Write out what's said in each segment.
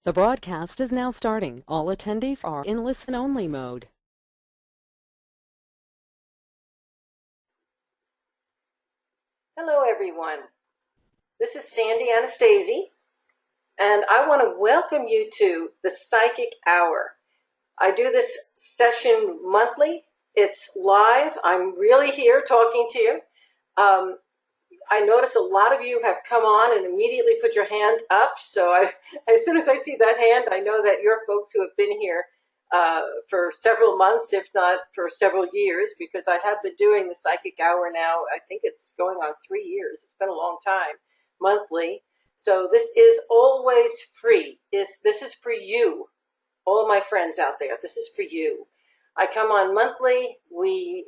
The broadcast is now starting. All attendees are in listen-only mode. Hello, everyone. This is Sandy Anastasi, and I want to welcome you to the Psychic Hour. I do this session monthly. It's live. I'm really here talking to you. I notice a lot of you have come on and immediately put your hand up. So as soon as I see that hand, I know that you're folks who have been here for several months, if not for several years, because I have been doing the Psychic Hour now. I think it's going on 3 years. It's been a long time, monthly. So this is always free. This is for you, all my friends out there. This is for you. I come on monthly. We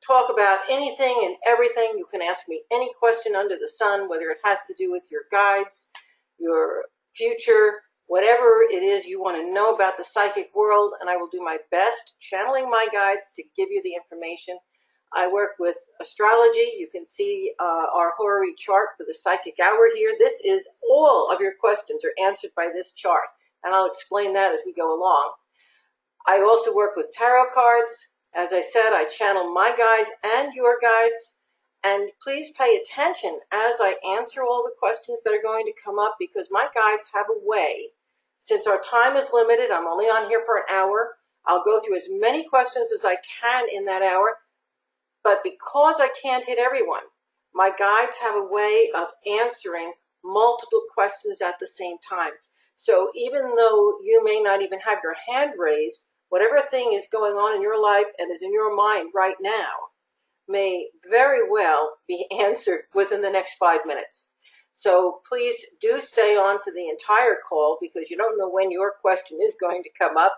talk about anything and everything. You can ask me any question under the sun, whether it has to do with your guides, your future, whatever it is you want to know about the psychic world, and I will do my best channeling my guides to give you the information. I work with astrology. You can see our horary chart for the psychic hour here. This is all of your questions are answered by this chart, and I'll explain that as we go along. I also work with tarot cards. As I said, I channel my guides and your guides. And please pay attention as I answer all the questions that are going to come up, because my guides have a way. Since our time is limited, I'm only on here for an hour. I'll go through as many questions as I can in that hour. But because I can't hit everyone, my guides have a way of answering multiple questions at the same time. So even though you may not even have your hand raised, whatever thing is going on in your life and is in your mind right now may very well be answered within the next 5 minutes. So please do stay on for the entire call, because you don't know when your question is going to come up.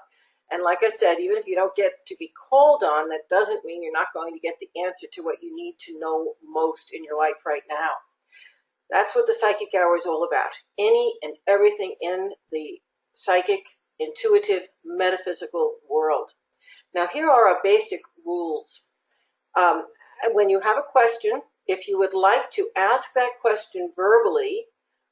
And like I said, even if you don't get to be called on, that doesn't mean you're not going to get the answer to what you need to know most in your life right now. That's what the Psychic Hour is all about. Any and everything in the psychic, intuitive, metaphysical world. Now, here are our basic rules. When you have a question, if you would like to ask that question verbally,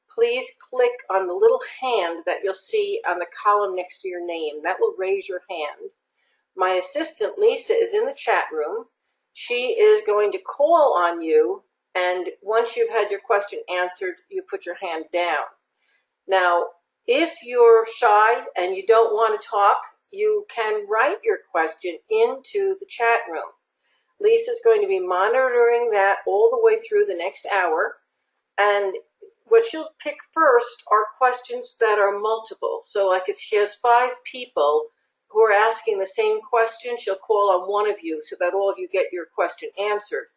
please click on the little hand that you'll see on the column next to your name. That will raise your hand. My assistant, Lisa, is in the chat room. She is going to call on you, and once you've had your question answered, you put your hand down. Now, if you're shy and you don't want to talk, you can write your question into the chat room. Lisa's going to be monitoring that all the way through the next hour, and what she'll pick first are questions that are multiple. So like if she has 5 people who are asking the same question, she'll call on one of you so that all of you get your question answered.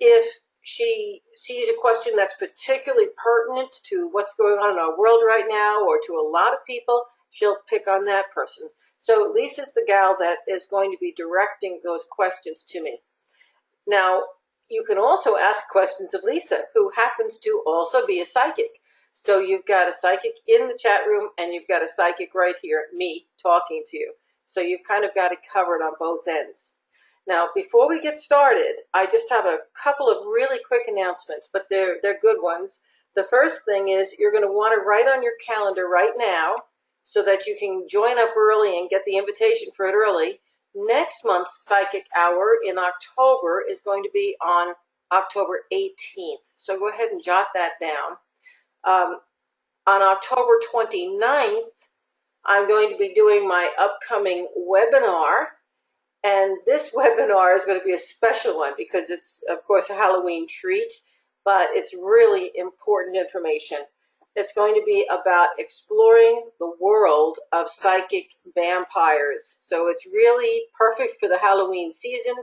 If she sees a question that's particularly pertinent to what's going on in our world right now or to a lot of people, she'll pick on that person. So Lisa's the gal that is going to be directing those questions to me. Now, you can also ask questions of Lisa, who happens to also be a psychic. So you've got a psychic in the chat room, and you've got a psychic right here, me, talking to you. So you've kind of got it covered on both ends. Now, before we get started, I just have a couple of really quick announcements, but they're good ones. The first thing is you're going to want to write on your calendar right now so that you can join up early and get the invitation for it early. Next month's Psychic Hour in October is going to be on October 18th. So go ahead and jot that down. On October 29th, I'm going to be doing my upcoming webinar. And this webinar is going to be a special one because it's, of course, a Halloween treat, but it's really important information. It's going to be about exploring the world of psychic vampires. So it's really perfect for the Halloween season,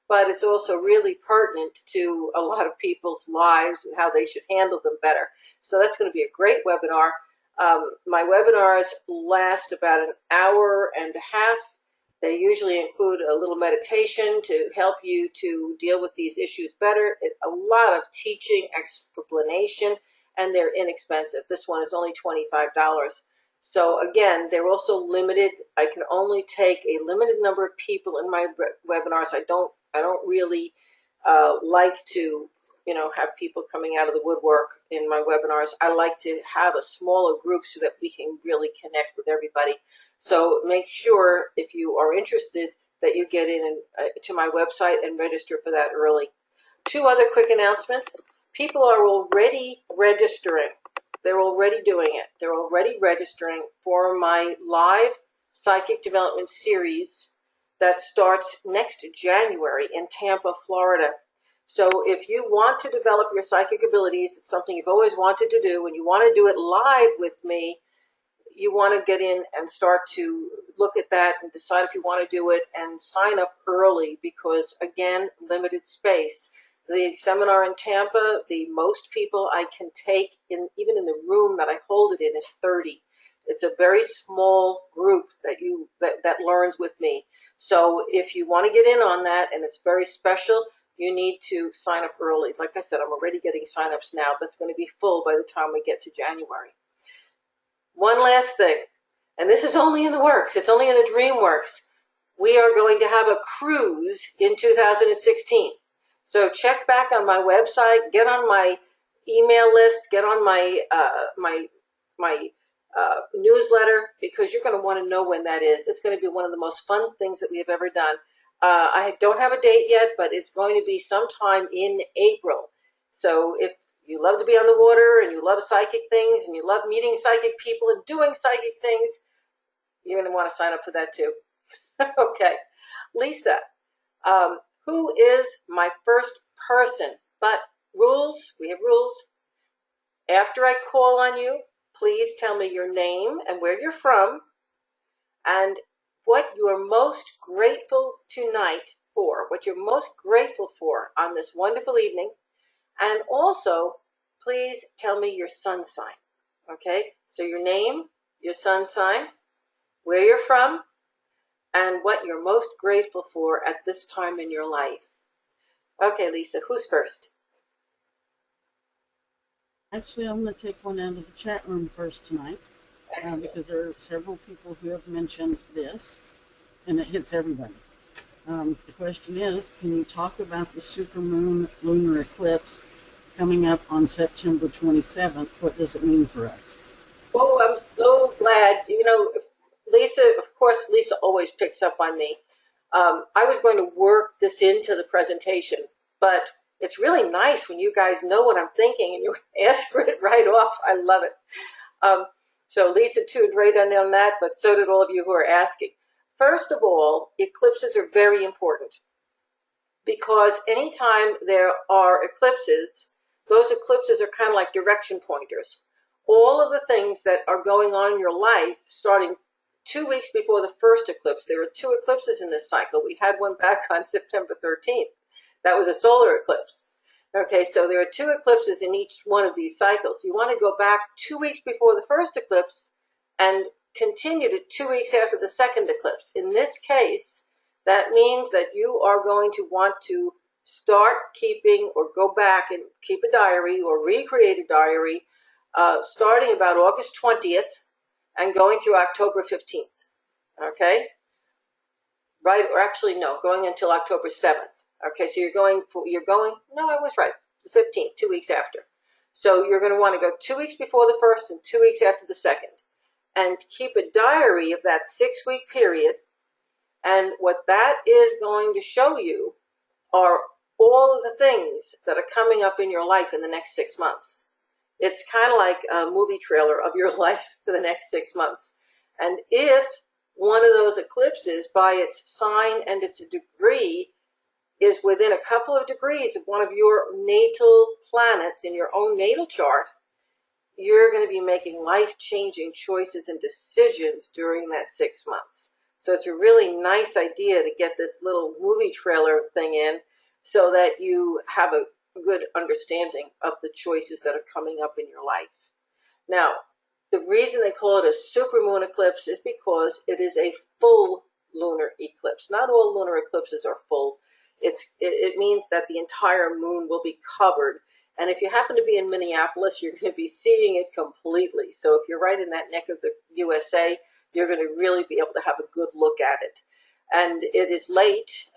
but it's also really pertinent to a lot of people's lives and how they should handle them better. So that's going to be a great webinar. My webinars last about an hour and a half. They usually include a little meditation to help you to deal with these issues better. A lot of teaching, explanation, and they're inexpensive. This one is only $25. So again, they're also limited. I can only take a limited number of people in my webinars. I don't really like to have people coming out of the woodwork in my webinars. I like to have a smaller group so that we can really connect with everybody. So make sure, if you are interested, that you get in to my website and register for that early. Two other quick announcements. People are already registering. They're already doing it. They're already registering for my live psychic development series that starts next January in Tampa, Florida. So if you want to develop your psychic abilities, it's something you've always wanted to do, and you want to do it live with me, you want to get in and start to look at that and decide if you want to do it and sign up early because, again, limited space. The seminar in Tampa, the most people I can take, even in the room that I hold it in, is 30. It's a very small group that learns with me. So if you want to get in on that, and it's very special, you need to sign up early. Like I said, I'm already getting signups now. That's going to be full by the time we get to January. One last thing, and this is only in the works. It's only in the dream works. We are going to have a cruise in 2016. So check back on my website, get on my email list, get on my newsletter, because you're going to want to know when that is. It's going to be one of the most fun things that we have ever done. I don't have a date yet, but it's going to be sometime in April. So if you love to be on the water and you love psychic things and you love meeting psychic people and doing psychic things, you're going to want to sign up for that too. Okay. Lisa, who is my first person? But rules, we have rules. After I call on you, please tell me your name and where you're from and what you're most grateful tonight for, what you're most grateful for on this wonderful evening. And also, please tell me your sun sign. Okay, so your name, your sun sign, where you're from, and what you're most grateful for at this time in your life. Okay, Lisa, who's first? Actually, I'm going to take one out of the chat room first tonight because there are several people who have mentioned this, and it hits everybody. The question is, can you talk about the supermoon lunar eclipse coming up on September 27th? What does it mean for us? Oh, I'm so glad. Lisa, of course, Lisa always picks up on me. I was going to work this into the presentation, but it's really nice when you guys know what I'm thinking and you ask for it right off. I love it. So Lisa tuned right on that, but so did all of you who are asking. First of all, eclipses are very important because anytime there are eclipses, those eclipses are kind of like direction pointers. All of the things that are going on in your life, starting 2 weeks before the first eclipse, there are 2 eclipses in this cycle. We had one back on September 13th. That was a solar eclipse. Okay, so there are 2 eclipses in each one of these cycles. You want to go back 2 weeks before the first eclipse and continue to 2 weeks after the second eclipse. In this case, that means that you are going to want to start keeping or go back and keep a diary or recreate a diary starting about August 20th and going through October 15th. Okay? Right, or actually, no, going until October 7th. Okay, so no, I was right, the 15th, 2 weeks after. So you're going to want to go 2 weeks before the first and 2 weeks after the second. And keep a diary of that 6-week period. And what that is going to show you are all of the things that are coming up in your life in the next 6 months. It's kind of like a movie trailer of your life for the next 6 months. And if one of those eclipses, by its sign and its degree, is within a couple of degrees of one of your natal planets in your own natal chart, you're going to be making life-changing choices and decisions during that 6 months. So it's a really nice idea to get this little movie trailer thing in so that you have a good understanding of the choices that are coming up in your life. Now, the reason they call it a supermoon eclipse is because it is a full lunar eclipse. Not all lunar eclipses are full. It means that the entire moon will be covered. And if you happen to be in Minneapolis, you're going to be seeing it completely. So if you're right in that neck of the USA, you're going to really be able to have a good look at it. and it is late.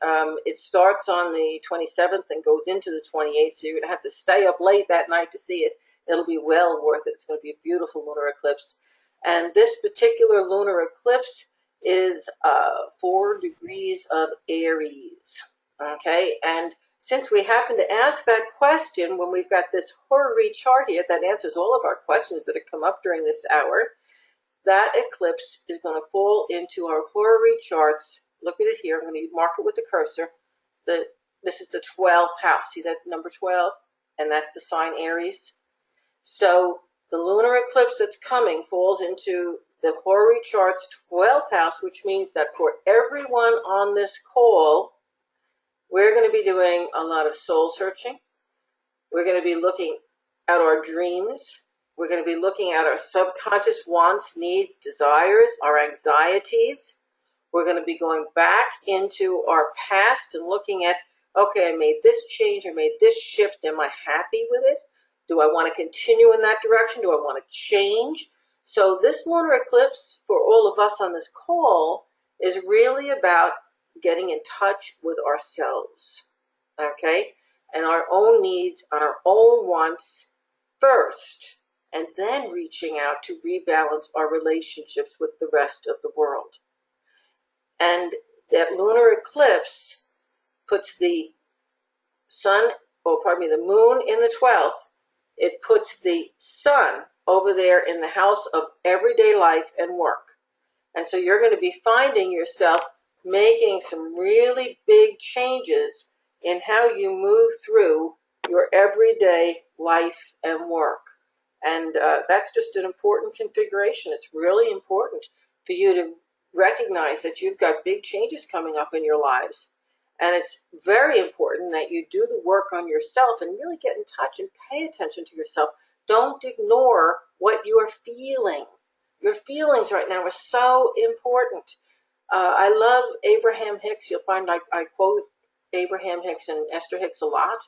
It starts on the 27th and goes into the 28th, so you're going to have to stay up late that night to see it. It'll be well worth it. It's going to be a beautiful lunar eclipse. And this particular lunar eclipse is 4 degrees of Aries. Okay, and since we happen to ask that question when we've got this horary chart here that answers all of our questions that have come up during this hour, that eclipse is going to fall into our horary charts. Look at it here. I'm going to mark it with the cursor. This is the 12th house. See that number 12? And that's the sign Aries. So the lunar eclipse that's coming falls into the horary chart's 12th house, which means that for everyone on this call, we're going to be doing a lot of soul searching. We're going to be looking at our dreams. We're going to be looking at our subconscious wants, needs, desires, our anxieties. We're going to be going back into our past and looking at, okay, I made this change, I made this shift. Am I happy with it? Do I want to continue in that direction? Do I want to change? So this lunar eclipse for all of us on this call is really about getting in touch with ourselves, okay, and our own needs and our own wants first, and then reaching out to rebalance our relationships with the rest of the world. And that lunar eclipse puts the the moon in the 12th. It puts the sun over there in the house of everyday life and work. And so you're going to be finding yourself making some really big changes in how you move through your everyday life and work. And that's just an important configuration. It's really important for you to recognize that you've got big changes coming up in your lives. And it's very important that you do the work on yourself and really get in touch and pay attention to yourself. Don't ignore what you're feeling. Your feelings right now are so important. I love Abraham Hicks. You'll find I quote Abraham Hicks and Esther Hicks a lot.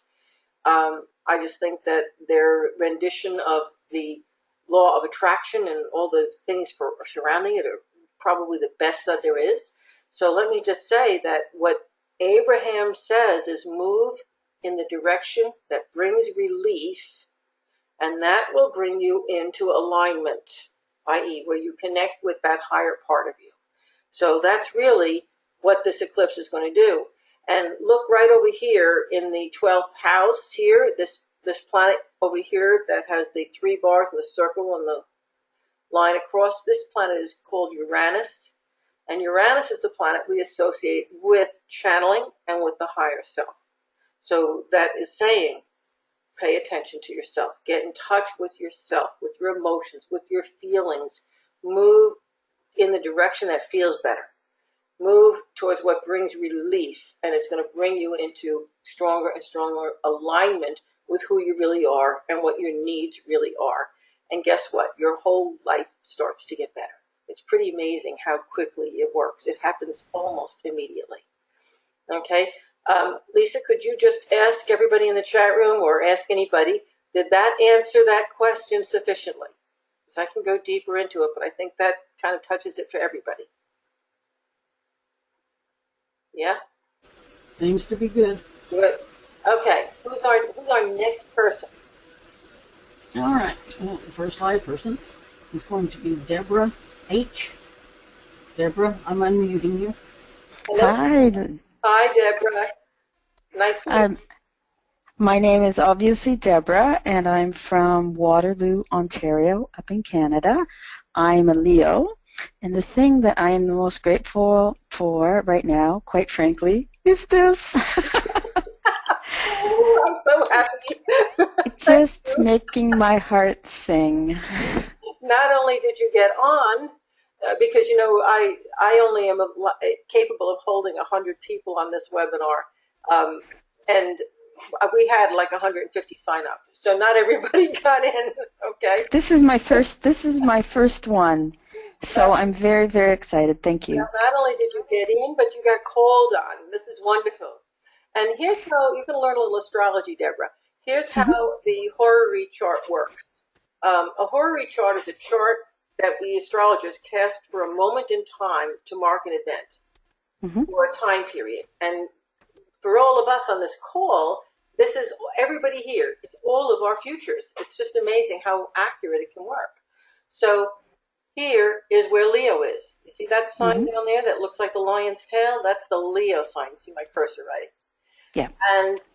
I just think that their rendition of the law of attraction and all the things surrounding it are probably the best that there is. So let me just say that what Abraham says is move in the direction that brings relief, and that will bring you into alignment, i.e., where you connect with that higher part of you. So that's really what this eclipse is going to do. And look right over here in the 12th house here, this planet over here that has the 3 bars and the circle and the line across. This planet is called Uranus. And Uranus is the planet we associate with channeling and with the higher self. So that is saying, pay attention to yourself. Get in touch with yourself, with your emotions, with your feelings. Move in the direction that feels better. Move towards what brings relief, and it's going to bring you into stronger and stronger alignment with who you really are and what your needs really are. And guess what? Your whole life starts to get better. It's pretty amazing how quickly it works. It happens almost immediately. Okay? Lisa, could you just ask everybody in the chat room or ask anybody, did that answer that question sufficiently? Because I can go deeper into it, but I think that kind of touches it for everybody. Yeah? Seems to be good. Good. Okay. Who's our next person? All right. Well, the first live person is going to be Deborah H. Deborah, I'm unmuting you. Hello? Hi. Hi, Deborah. Nice to meet you. My name is obviously Deborah, and I'm from Waterloo, Ontario, up in Canada. I'm a Leo, and the thing that I am the most grateful for right now, quite frankly, is this. Oh, I'm so happy. Just making my heart sing. Not only did you get on, because I only am capable of holding 100 people on this webinar, and we had like 150 sign up, so not everybody got in. Okay. This is my first one, so I'm very, very excited. Thank you. Now, not only did you get in, but you got called on. This is wonderful. And here's how you're going to learn a little astrology, Deborah. Here's how the horary chart works. A horary chart is a chart that we astrologers cast for a moment in time to mark an event. Mm-hmm. for a time period. And for all of us on this call, this is everybody here. It's all of our futures. It's just amazing how accurate it can work. So here is where Leo is. You see that sign Mm-hmm. down there that looks like the lion's tail? That's the Leo sign. You see my cursor, right? Yeah. And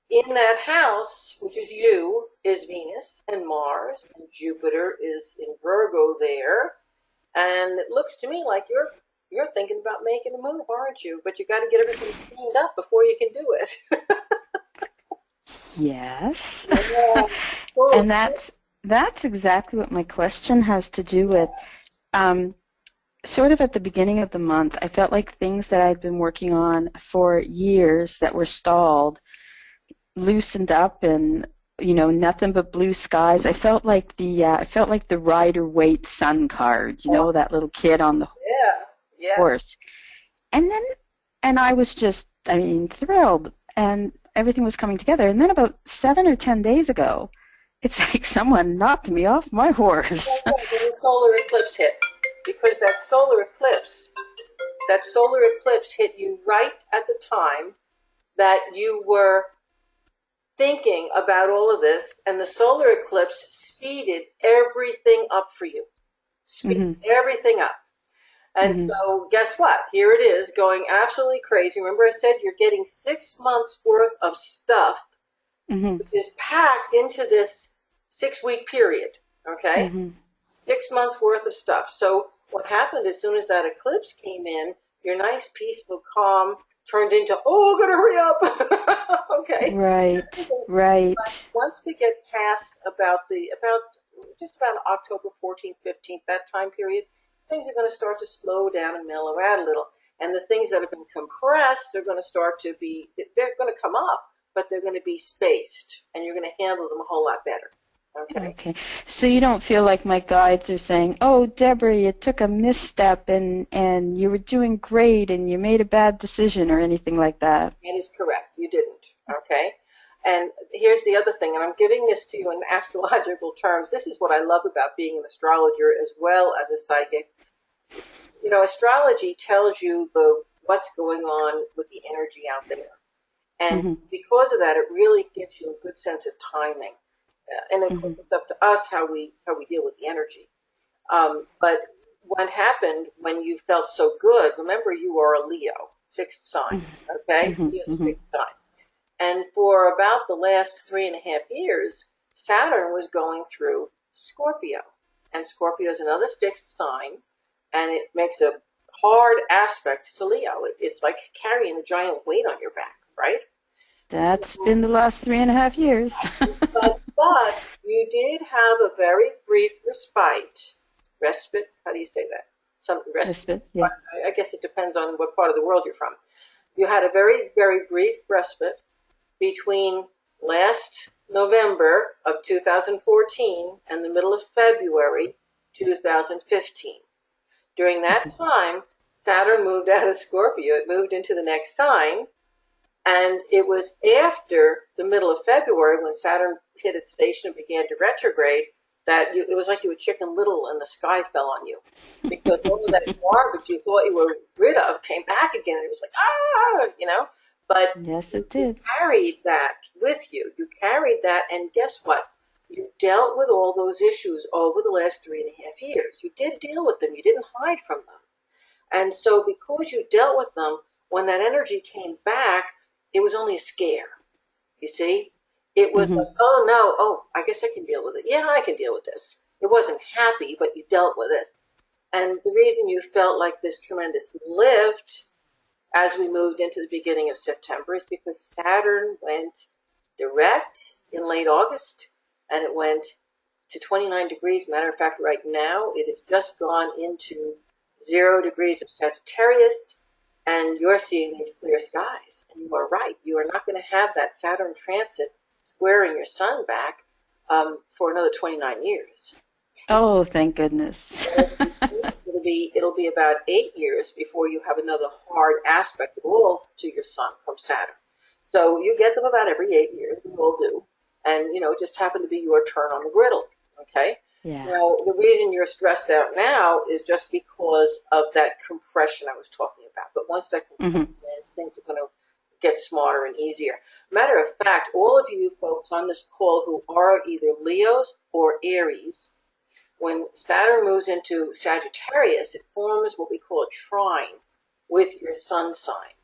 in that house, which is you, is Venus and Mars, and Jupiter is in Virgo there. And it looks to me like you're thinking about making a move, aren't you? But you got to get everything cleaned up before you can do it. Yes. Yeah. Cool. And that's exactly what my question has to do with. Sort of at the beginning of the month, I felt like things that I'd been working on for years that were stalled loosened up, and nothing but blue skies. I felt like the Rider-Waite Sun card, that little kid on the Yeah. Yeah. horse. And I was just, thrilled, and everything was coming together. And then about 7 or 10 days ago, it's like someone knocked me off my horse. When the solar eclipse hit, because that solar eclipse hit you right at the time that you were thinking about all of this, and the solar eclipse speeded everything up for you. Speeded everything up. And so guess what? Here it is, going absolutely crazy. Remember I said you're getting 6 months worth of stuff, which is packed into this 6-week period, okay? 6 months worth of stuff. So what happened as soon as that eclipse came in, your nice, peaceful, calm turned into, oh, gotta hurry up. Okay. Right. But once we get past just about October 14th, 15th, that time period, things are going to start to slow down and mellow out a little. And the things that have been compressed are going to start to be, they're going to come up, but they're going to be spaced, and you're going to handle them a whole lot better. Okay. So you don't feel like my guides are saying, oh, Deborah, you took a misstep and you were doing great and you made a bad decision or anything like that? That is correct. You didn't. Okay. And here's the other thing, and I'm giving this to you in astrological terms. This is what I love about being an astrologer as well as a psychic. Astrology tells you what's going on with the energy out there. And because of that, it really gives you a good sense of timing. And of course, it's up to us how we deal with the energy. But what happened when you felt so good? Remember, you are a Leo, fixed sign. Okay, Leo's a fixed sign. And for about the last 3.5 years, Saturn was going through Scorpio, and Scorpio is another fixed sign, and it makes a hard aspect to Leo. It's like carrying a giant weight on your back, right? That's been the last 3.5 years. But you did have a very brief respite. How do you say that? Some respite. Yeah. I guess it depends on what part of the world you're from. You had a very, very brief respite between last November of 2014 and the middle of February 2015. During that time, Saturn moved out of Scorpio. It moved into the next sign. And it was after the middle of February when Saturn hit its station and began to retrograde that it was like you were Chicken Little and the sky fell on you. Because all of that garbage you thought you were rid of came back again. And it was like, But yes, it did. You carried that with you. You carried that, and guess what? You dealt with all those issues over the last 3.5 years. You did deal with them. You didn't hide from them. And so because you dealt with them, when that energy came back, it was only a scare, you see? It was like, oh, no, I guess I can deal with it. Yeah, I can deal with this. It wasn't happy, but you dealt with it. And the reason you felt like this tremendous lift as we moved into the beginning of September is because Saturn went direct in late August, and it went to 29 degrees. Matter of fact, right now, it has just gone into 0 degrees of Sagittarius, and you're seeing these clear skies. And you are right. You are not going to have that Saturn transit squaring your sun back for another 29 years. Oh, thank goodness. It'll be about 8 years before you have another hard aspect at all to your sun from Saturn. So you get them about every 8 years. We all do. And, it just happened to be your turn on the griddle. Okay? Yeah. Now, the reason you're stressed out now is just because of that compression I was talking about. But once that Hmm. compression ends, things are going to get smarter and easier. Matter of fact, all of you folks on this call who are either Leos or Aries, when Saturn moves into Sagittarius, it forms what we call a trine with your sun sign.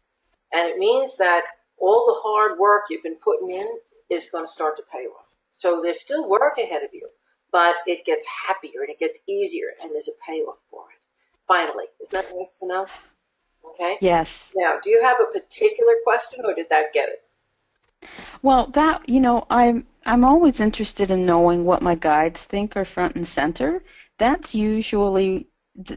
And it means that all the hard work you've been putting in is going to start to pay off. So there's still work ahead of you, but it gets happier and it gets easier, and there's a payoff for it. Finally, isn't that nice to know? Okay. Yes. Now, do you have a particular question, or did that get it? Well, that, I'm always interested in knowing what my guides think are front and center. That's usually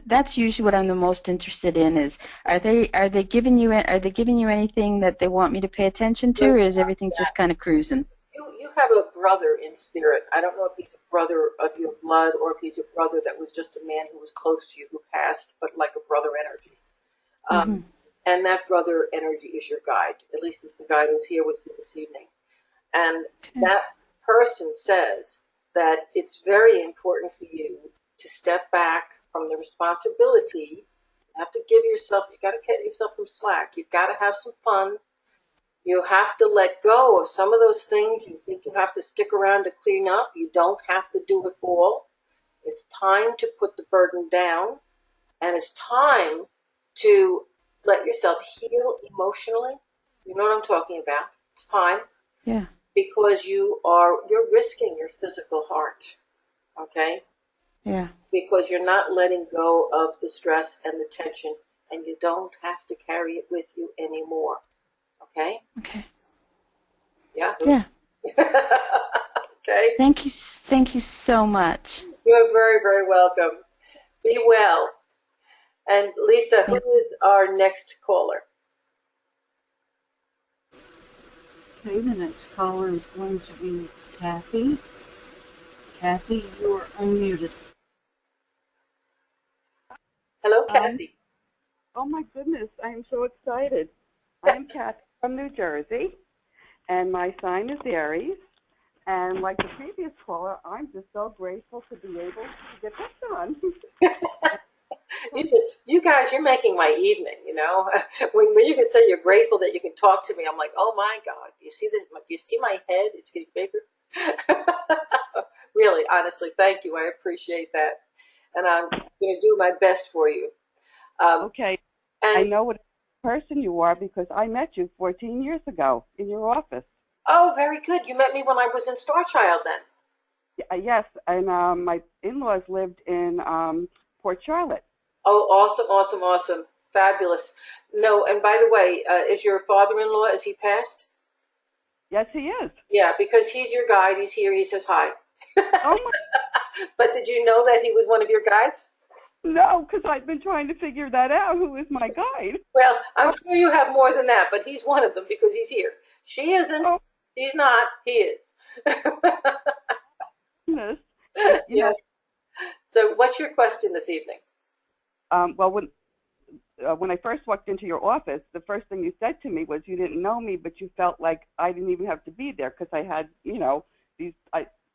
that's usually what I'm the most interested in is are they giving you anything that they want me to pay attention to, Good. or is everything just kind of cruising? You have a brother in spirit. I don't know if he's a brother of your blood or if he's a brother that was just a man who was close to you who passed, but like a brother energy. Hmm. And that brother energy is your guide. At least it's the guide who's here with you this evening. And Okay. that person says that it's very important for you to step back from the responsibility. You have to give yourself, you got to cut yourself from slack. You've got to have some fun. You have to let go of some of those things you think you have to stick around to clean up. You don't have to do it all. It's time to put the burden down, and it's time to let yourself heal emotionally. You know what I'm talking about. It's time Yeah. because you're risking your physical heart, okay? Yeah. Because you're not letting go of the stress and the tension, and you don't have to carry it with you anymore, okay? Okay. Yeah. Yeah. Okay. Thank you so much. You're very, very welcome. Be well. And Lisa, who Thank is our next caller? Okay, the next caller is going to be Kathy. Kathy, you are unmuted. Hello, Um, Kathy. oh my goodness, I am so excited. I am Kathy from New Jersey, and my sign is Aries. And like the previous caller, I'm just so grateful to be able to get this done. You guys, you're making my evening, you know. When you can say you're grateful that you can talk to me, I'm like, oh my God, you see this? Do you see my head? It's getting bigger. Really, honestly, thank you. I appreciate that. And I'm going to do my best for you. Okay, I And, know what person you are because I met you 14 years ago in your office. oh, very good. You met me when I was in Star Child then. Yes, and my in-laws lived in Port Charlotte. Oh, awesome, awesome, awesome. Fabulous. No, and by the way, is your father-in-law, is he passed? Yes, he is. Yeah, because he's your guide. He's here. He says hi. Oh my, But did you know that he was one of your guides? no, because I've been trying to figure that out. Who is my guide? Well, I'm sure you have more than that, but he's one of them because he's here. She isn't. Oh, She's not. He is. goodness. Yeah. So, what's your question this evening? Well, when I first walked into your office, the first thing you said to me was you didn't know me, but you felt like I didn't even have to be there because I had, these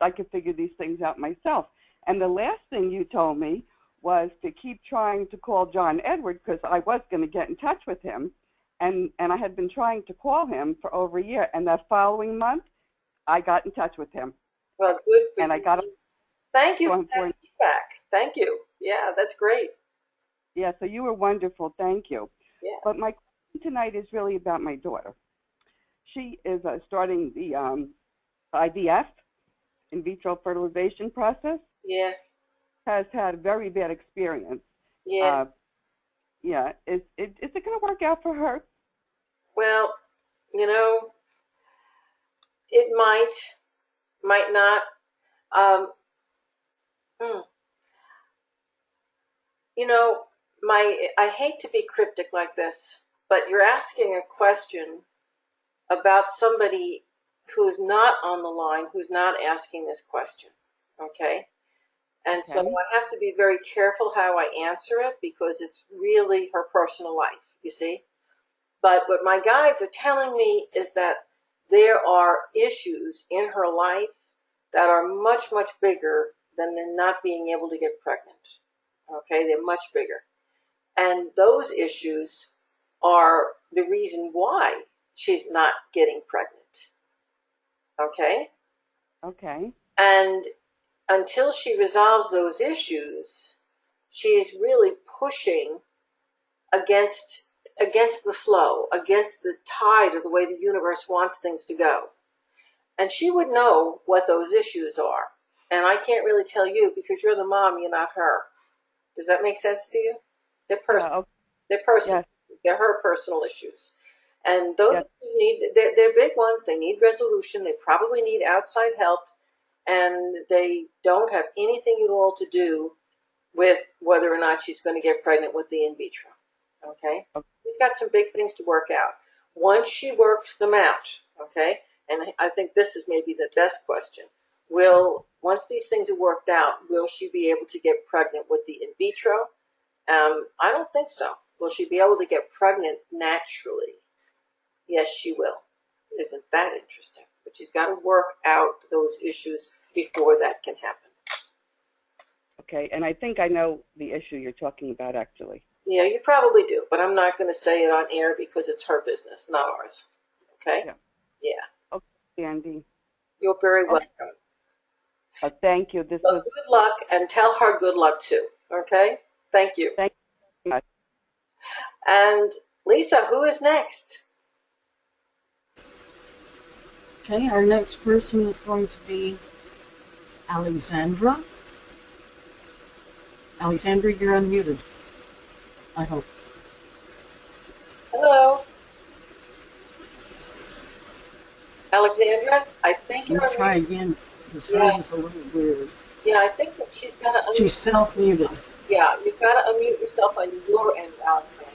I could figure these things out myself. And the last thing you told me was to keep trying to call John Edward because I was going to get in touch with him, and I had been trying to call him for over a year. And that following month, I got in touch with him, Well, good for and I you. got Thank you for on that board. feedback. Thank you. Yeah, that's great. Yeah, so you were wonderful. Thank you. Yeah. But my question tonight is really about my daughter. She is starting the IVF, in vitro fertilization process, Yeah. has had a very bad experience. Yeah. Yeah, is it going to work out for her? Well, you know, it might not. Um, hmm. You know, I hate to be cryptic like this, but you're asking a question about somebody who's not on the line, who's not asking this question. Okay? And so Okay. I have to be very careful how I answer it because it's really her personal life, you see? But what my guides are telling me is that there are issues in her life that are much, much bigger than not being able to get pregnant. Okay, they're much bigger. And those issues are the reason why she's not getting pregnant. Okay? Okay. And until she resolves those issues, she's really pushing against the flow, against the tide of the way the universe wants things to go. And she would know what those issues are. And I can't really tell you because you're the mom, you're not her. Does that make sense to you? They're personal. Yeah, okay. They're personal. Yes. They're her personal issues. And those Yes. issues they're big ones. They need resolution. They probably need outside help. And they don't have anything at all to do with whether or not she's going to get pregnant with the in vitro. Okay? Okay. She's got some big things to work out. Once she works them out, okay, and I think this is maybe the best question, once these things are worked out, will she be able to get pregnant with the in vitro? I don't think so. Will she be able to get pregnant naturally? Yes, she will. Isn't that interesting? But she's got to work out those issues before that can happen. Okay, and I think I know the issue you're talking about, actually. Yeah, you probably do, but I'm not going to say it on air because it's her business, not ours. Okay? Yeah. Yeah. Okay, Sandy. You're very Okay. welcome. Thank you. This Well, was good luck, and tell her good luck too. Okay? Thank you. thank you much. And Lisa, who is next? Okay, our next person is going to be Alexandra. Alexandra, you're unmuted. I hope. Hello. Alexandra, I think you're We'll on try mute. again because Yeah. hers is a little weird. Yeah, I think that she's got to unmute. She's self-muted. Yeah, you've got to unmute yourself on your end, Alexandra.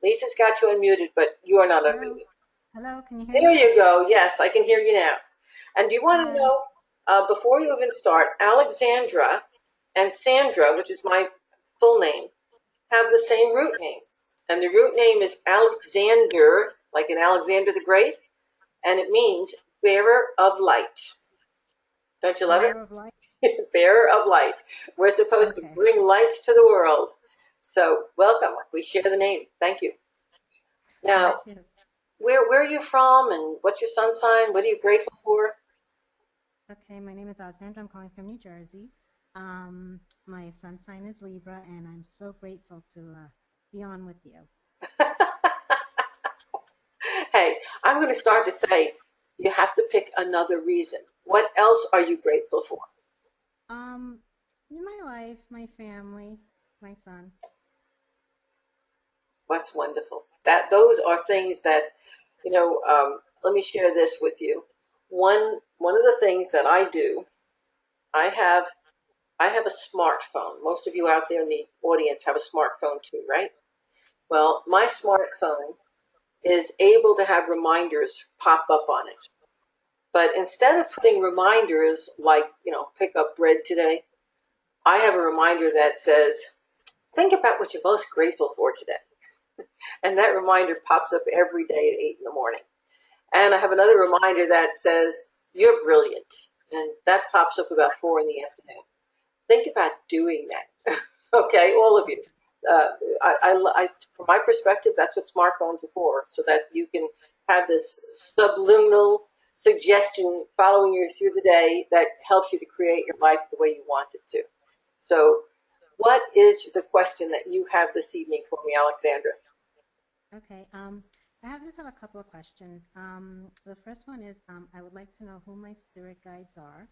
Lisa's got you unmuted, but you are not Hello. unmuted. Hello, can you hear There me? you go. Yes, I can hear you now. And do you want to Hi. know, before you even start, Alexandra and Sandra, which is my full name, have the same root name. And the root name is Alexander, like in Alexander the Great, and it means bearer of light. Don't you love it? Bearer of light? Bearer of light. We're supposed to Okay. bring light to the world. So welcome. We share the name. Thank you. Now, Thank you. where are you from and what's your sun sign? What are you grateful for? Okay, my name is Alexandra. I'm calling from New Jersey. My sun sign is Libra, and I'm so grateful to be on with you. Hey, I'm going to start to say you have to pick another reason. What else are you grateful for? In my life, my family, my son. What's wonderful. Those are things that, let me share this with you. One of the things that I do, I have a smartphone. Most of you out there in the audience have a smartphone too, right? Well, my smartphone is able to have reminders pop up on it. But instead of putting reminders like, pick up bread today, I have a reminder that says, think about what you're most grateful for today. And that reminder pops up every day at 8 in the morning. And I have another reminder that says, you're brilliant. And that pops up about 4 in the afternoon. Think about doing that. Okay, all of you. From my perspective, that's what smartphones are for, so that you can have this subliminal suggestion following you through the day that helps you to create your life the way you want it to. So, what is the question that you have this evening for me, Alexandra? Okay, I just have a couple of questions. The first one is I would like to know who my spirit guides are.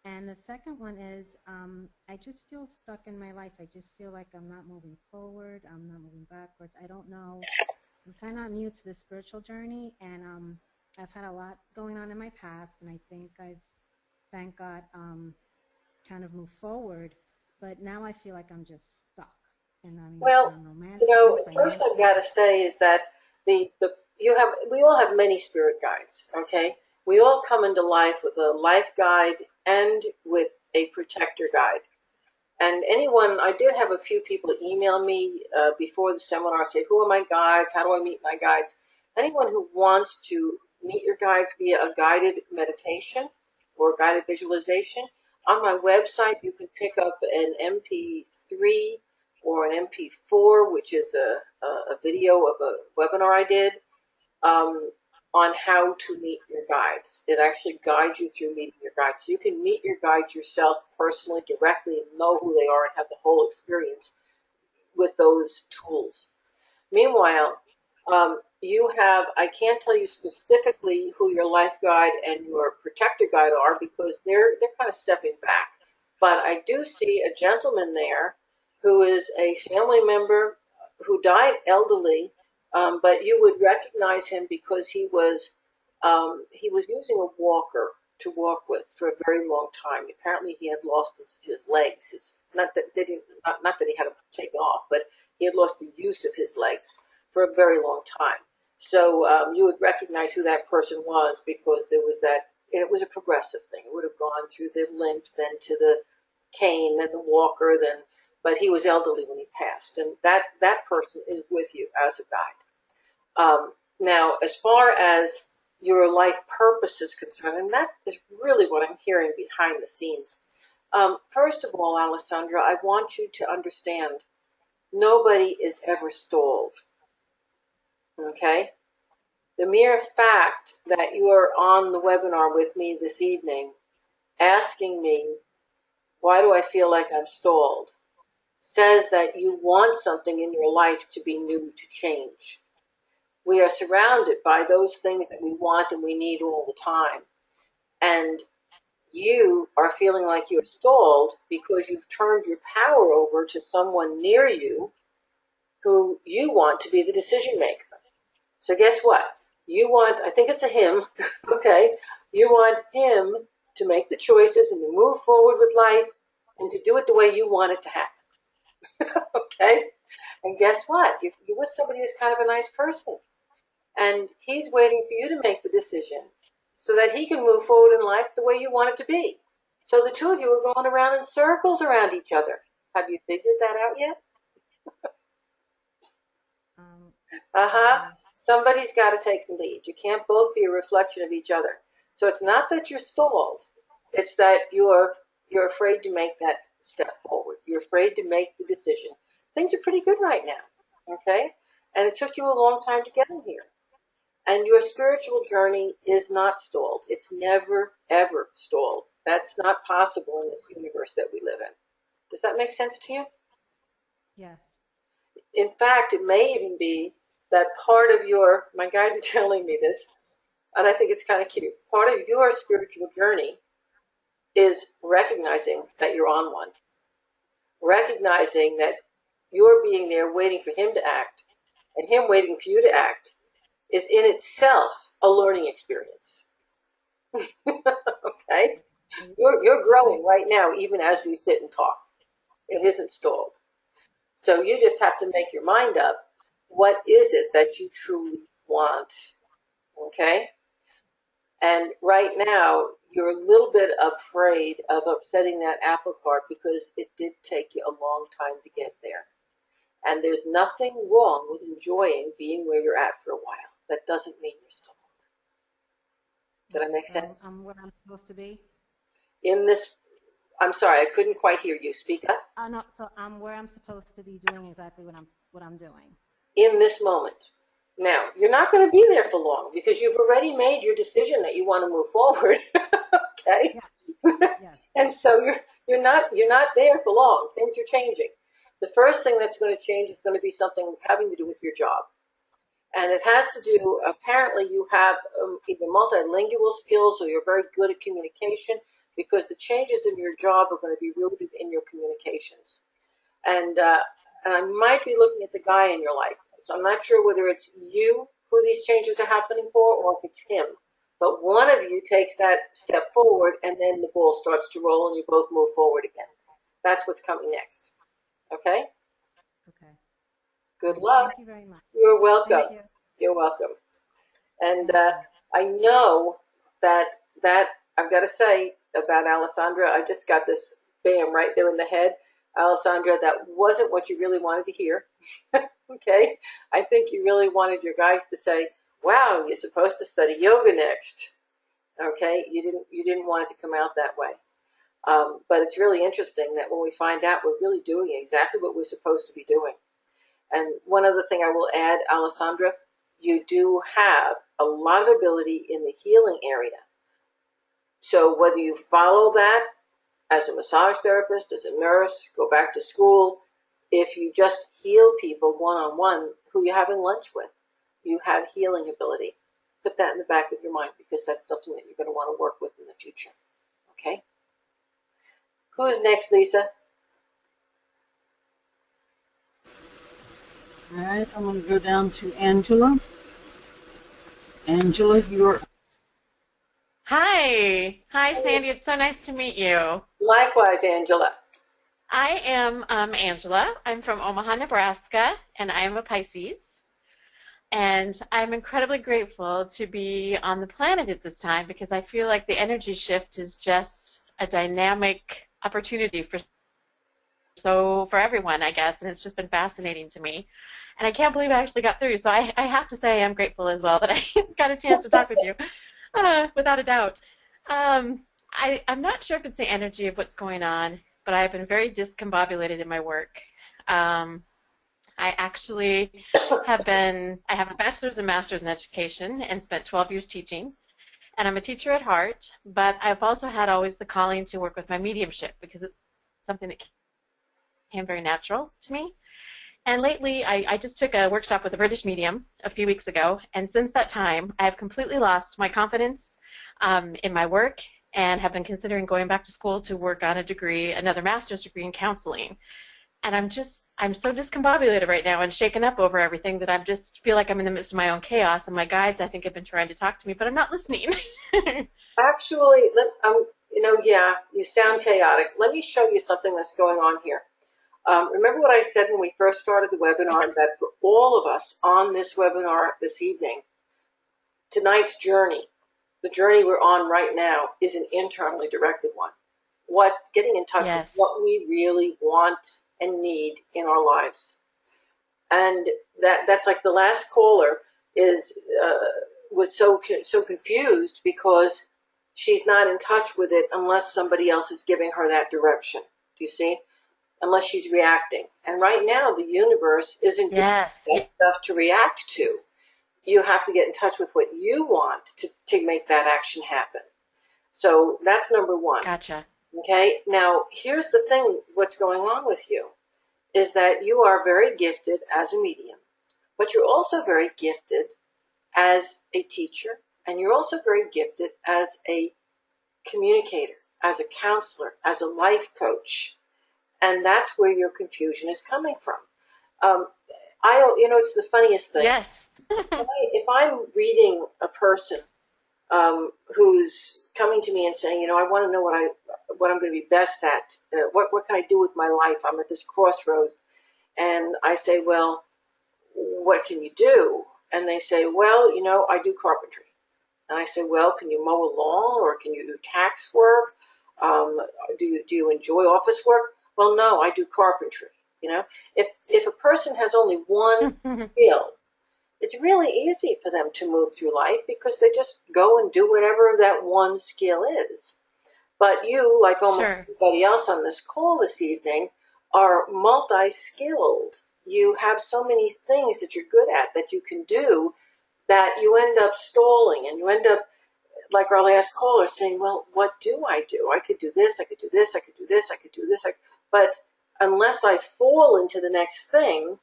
And the second one is I just feel stuck in my life. I just feel like I'm not moving forward. I'm not moving backwards. I don't know. I'm kind of new to the spiritual journey, and I've had a lot going on in my past, and I think I've, thank God, kind of moved forward. But now I feel like I'm just stuck. And I mean, Well, romantically, first I've financially. got to say is that we all have many spirit guides, okay? We all come into life with a life guide and with a protector guide. And I did have a few people email me before the seminar, say, who are my guides? How do I meet my guides? Anyone who wants to meet your guides via a guided meditation or guided visualization, on my website, you can pick up an MP3 or an MP4, which is a video of a webinar I did on how to meet your guides. It actually guides you through meeting your guides. So you can meet your guides yourself personally, directly, and know who they are and have the whole experience with those tools. Meanwhile, you have, I can't tell you specifically who your life guide and your protector guide are because they're kind of stepping back. But I do see a gentleman there who is a family member who died elderly, but you would recognize him because he was using a walker to walk with for a very long time. Apparently, he had lost his legs. Not that he had to take off, but he had lost the use of his legs for a very long time. So you would recognize who that person was because there was that, and it was a progressive thing. It would have gone through the limp, then to the cane, then the walker, but he was elderly when he passed, and that person is with you as a guide. Now, as far as your life purpose is concerned, and that is really what I'm hearing behind the scenes. First of all, Alessandra, I want you to understand nobody is ever stalled. Okay? The mere fact that you are on the webinar with me this evening asking me, why do I feel like I'm stalled, says that you want something in your life to be new, to change. We are surrounded by those things that we want and we need all the time. And you are feeling like you're stalled because you've turned your power over to someone near you who you want to be the decision maker. So guess what? You want, I think it's a him, okay? You want him to make the choices and to move forward with life and to do it the way you want it to happen, okay? And guess what? You're with somebody who's kind of a nice person. And he's waiting for you to make the decision so that he can move forward in life the way you want it to be. So the two of you are going around in circles around each other. Have you figured that out yet? Somebody's got to take the lead. You can't both be a reflection of each other. So it's not that you're stalled. It's that you're afraid to make that step forward. You're afraid to make the decision. Things are pretty good right now, okay? And it took you a long time to get in here. And your spiritual journey is not stalled. It's never, ever stalled. That's not possible in this universe that we live in. Does that make sense to you? Yes. In fact, it may even be that part of my guides are telling me this, and I think it's kind of cute. Part of your spiritual journey is recognizing that you're on one. Recognizing that you're being there waiting for him to act, and him waiting for you to act is in itself a learning experience. Okay? You're growing right now, even as we sit and talk. It isn't stalled. So you just have to make your mind up. What is it that you truly want? Okay? And right now, you're a little bit afraid of upsetting that apple cart because it did take you a long time to get there. And there's nothing wrong with enjoying being where you're at for a while. That doesn't mean you're stalled. Did I make sense? I'm where I'm supposed to be? I'm sorry, I couldn't quite hear you. Speak up. No, so I'm where I'm supposed to be doing exactly what I'm doing. In this moment. Now, you're not going to be there for long because you've already made your decision that you want to move forward. Okay? Yes. And so you're not there for long. Things are changing. The first thing that's going to change is going to be something having to do with your job. And it has to do, apparently you have either multilingual skills or you're very good at communication because the changes in your job are going to be rooted in your communications. And I might be looking at the guy in your life. So I'm not sure whether it's you who these changes are happening for or if it's him. But one of you takes that step forward and then the ball starts to roll and you both move forward again. That's what's coming next. Okay? Okay. Good luck. Thank you very much. You're welcome. Thank you. You're welcome. And I know that I've got to say about Alessandra, I just got this bam right there in the head. Alessandra, that wasn't what you really wanted to hear. Okay? I think you really wanted your guys to say, wow, you're supposed to study yoga next. Okay? You didn't want it to come out that way. But it's really interesting that when we find out, we're really doing exactly what we're supposed to be doing. And one other thing I will add, Alessandra, you do have a lot of ability in the healing area. So whether you follow that as a massage therapist, as a nurse, go back to school, if you just heal people one-on-one who you're having lunch with, you have healing ability. Put that in the back of your mind because that's something that you're going to want to work with in the future. Okay? Who's next, Lisa? All right, I'm going to go down to Angela. Angela, you're. Hi. Hi, Sandy. It's so nice to meet you. Likewise, Angela. I am Angela. I'm from Omaha, Nebraska, and I am a Pisces. And I'm incredibly grateful to be on the planet at this time because I feel like the energy shift is just a dynamic opportunity for everyone, I guess, and it's just been fascinating to me. And I can't believe I actually got through. So I have to say I'm grateful as well that I got a chance to talk with you, without a doubt. I'm not sure if it's the energy of what's going on, but I've been very discombobulated in my work. I actually I have a bachelor's and master's in education and spent 12 years teaching. And I'm a teacher at heart, but I've also had always the calling to work with my mediumship because it's something that came very natural to me. And lately, I just took a workshop with a British medium a few weeks ago, and since that time, I have completely lost my confidence in my work and have been considering going back to school to work on a degree, another master's degree in counseling. And I'm so discombobulated right now and shaken up over everything that I just feel like I'm in the midst of my own chaos, and my guides, I think, have been trying to talk to me, but I'm not listening. Actually, yeah, you sound chaotic. Let me show you something that's going on here. Remember what I said when we first started the webinar, that for all of us on this webinar this evening, tonight's journey, the journey we're on right now, is an internally directed one. Getting in touch with Yes. what we really want and need in our lives. And that's like the last caller was so confused because she's not in touch with it unless somebody else is giving her that direction. Do you see? Unless she's reacting. And right now, the universe isn't giving Yes. that stuff to react to. You have to get in touch with what you want to make that action happen. So that's number one. Gotcha. Okay? Now, here's the thing, what's going on with you is that you are very gifted as a medium, but you're also very gifted as a teacher, and you're also very gifted as a communicator, as a counselor, as a life coach. And that's where your confusion is coming from. It's the funniest thing. Yes. If I'm reading a person who's coming to me and saying, I want to know what I'm going to be best at. What can I do with my life? I'm at this crossroads, and I say, well, what can you do? And they say, well, I do carpentry. And I say, well, can you mow a lawn or can you do tax work? Do you enjoy office work? Well, no, I do carpentry. If a person has only one skill, it's really easy for them to move through life because they just go and do whatever that one skill is. But you, like almost everybody else on this call this evening, are multi-skilled. You have so many things that you're good at that you can do that you end up stalling, and you end up, like our last caller, saying, well, what do? I could do this, I could do this, I could do this, I could do this. But unless I fall into the next thing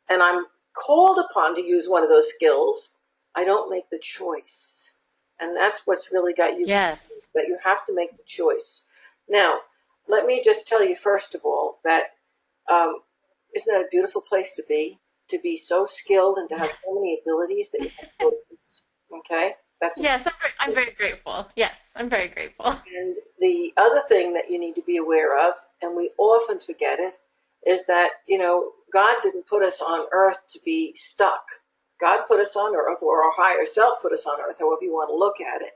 and I'm called upon to use one of those skills, I don't make the choice. And that's what's really got you. Yes. That you have to make the choice. Now, let me just tell you, first of all, that isn't that a beautiful place to be? To be so skilled and to have so many abilities that you have choices. Okay? Yes, I'm very grateful. Yes, I'm very grateful. And the other thing that you need to be aware of, and we often forget it, is that, God didn't put us on earth to be stuck. God put us on earth, or our higher self put us on earth, however you want to look at it,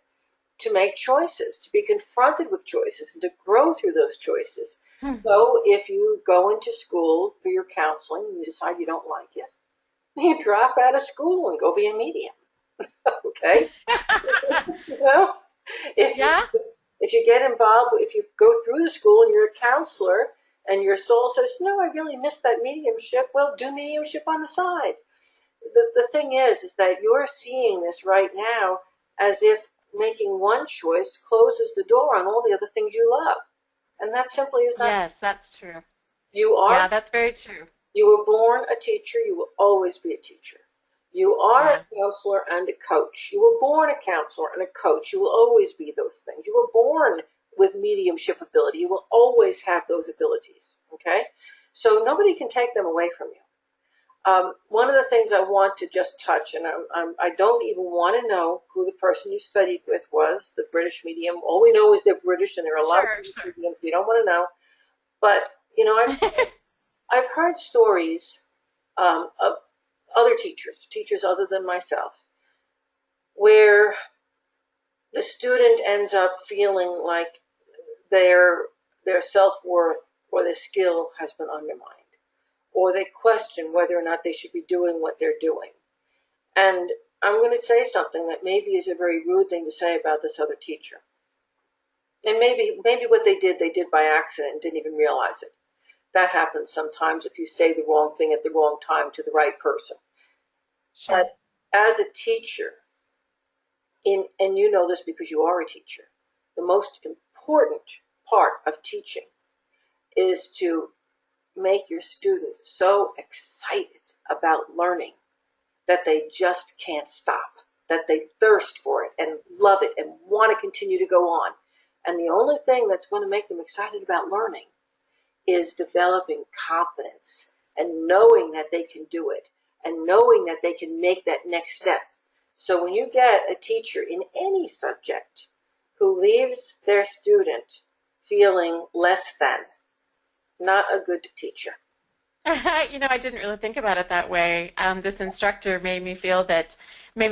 to make choices, to be confronted with choices, and to grow through those choices. So if you go into school for your counseling and you decide you don't like it, you drop out of school and go be a medium. Okay? If If you get involved, if you go through the school and you're a counselor and your soul says, no, I really missed that mediumship, well, do mediumship on the side. The thing is that you're seeing this right now as if making one choice closes the door on all the other things you love. And that simply is not. Yes, that's true. You Yeah, are, that's very true. you were born a teacher, you will always be a teacher. You are Yeah, a counselor and a coach. You were born a counselor and a coach. You will always be those things. You were born with mediumship ability. You will always have those abilities. Okay? So nobody can take them away from you. One of the things I want to just touch, and I don't even want to know who the person you studied with was, the British medium. All we know is they're British, and there are a lot of sure, British sure. mediums we don't want to know. But I've heard stories of other teachers other than myself, where the student ends up feeling like their self-worth or their skill has been undermined, or they question whether or not they should be doing what they're doing. And I'm going to say something that maybe is a very rude thing to say about this other teacher. And maybe what they did by accident and didn't even realize it. That happens sometimes if you say the wrong thing at the wrong time to the right person. Sure. But as a teacher, and you know this because you are a teacher, the most important part of teaching is to make your students so excited about learning that they just can't stop, that they thirst for it and love it and want to continue to go on. And the only thing that's going to make them excited about learning is developing confidence and knowing that they can do it and knowing that they can make that next step. So when you get a teacher in any subject who leaves their student feeling less than, not a good teacher. I didn't really think about it that way. This instructor made me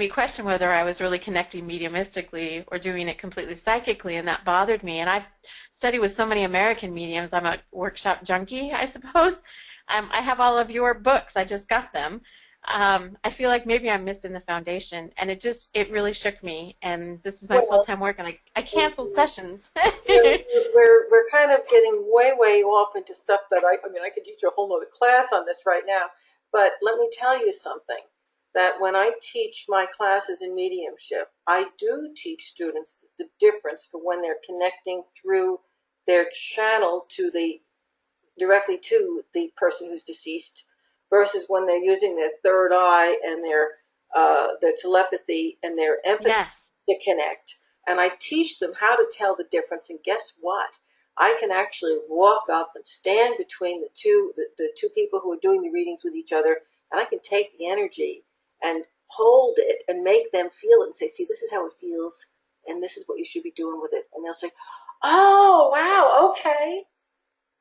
question whether I was really connecting mediumistically or doing it completely psychically, and that bothered me. And I've studied with so many American mediums. I'm a workshop junkie, I suppose. I have all of your books. I just got them. I feel like maybe I'm missing the foundation, and it really shook me. And this is my Well, full-time work, and I canceled sessions. we're kind of getting way off into stuff that I mean, I could teach a whole other class on this right now. But let me tell you something, that when I teach my classes in mediumship, I do teach students the difference for when they're connecting through their channel directly to the person who's deceased versus when they're using their third eye and their telepathy and their empathy Yes. to connect. And I teach them how to tell the difference. And guess what? I can actually walk up and stand between the two people who are doing the readings with each other, and I can take the energy and hold it and make them feel it and say, see, this is how it feels, and this is what you should be doing with it. And they'll say, oh, wow, okay.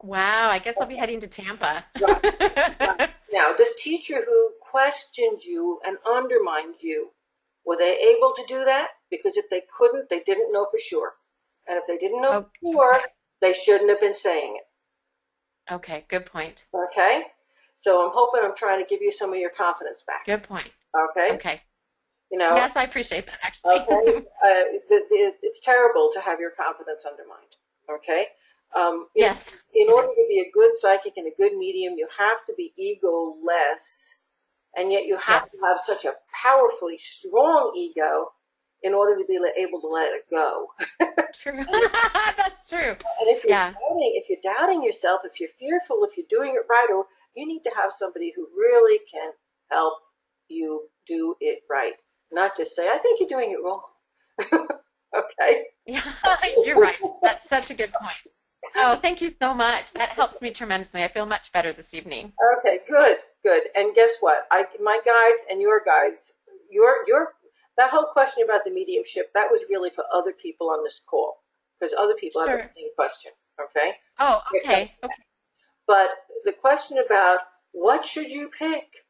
Wow, I guess I'll be heading to Tampa. Right. Now, this teacher who questioned you and undermined you, were they able to do that? Because if they couldn't, they didn't know for sure. And if they didn't know Oh, for sure, okay. they shouldn't have been saying it. Okay, good point. Okay? So I'm trying to give you some of your confidence back. Good point. Okay? Okay. You know, Yes, I appreciate that, actually. okay? It's terrible to have your confidence undermined. Okay? Yes, In it order is. to be a good psychic and a good medium, you have to be ego-less, and yet you have to Yes. have such a powerfully strong ego in order to be able to let it go. True. That's true. And Yeah. if you're doubting yourself, if you're fearful, if you're doing it right, or you need to have somebody who really can help you do it right, not just say, "I think you're doing it wrong." Okay. Yeah, you're right. That's such a good point. Oh, thank you so much. That helps me tremendously. I feel much better this evening. Okay. Good. And guess what? My guides and your guides, your that whole question about the mediumship, that was really for other people on this call, because other people have the Sure. same question. Okay. Oh, They're coming. okay. Okay. But the question about what should you pick?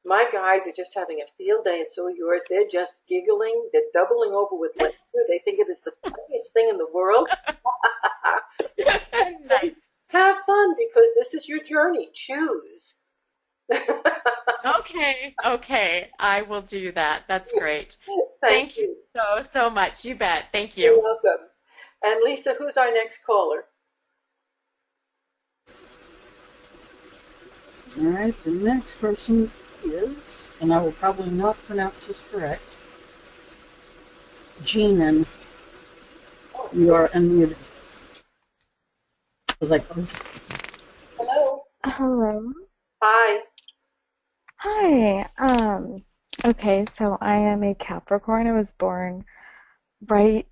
My guys are just having a field day, and so are yours. They're just giggling. They're doubling over with laughter. They think it is the funniest thing in the world. Nice. Have fun, because this is your journey. Choose. Okay. Okay. I will do that. That's great. Thank Thank you you. so, so much. You bet. Thank You're you. welcome. And Lisa, who's our next caller? All right, the next person is, and I will probably not pronounce this correct, Jeanan. You are unmuted. Was I close? Hello. Hello. Hi. Hi. Okay, so I am a Capricorn. I was born right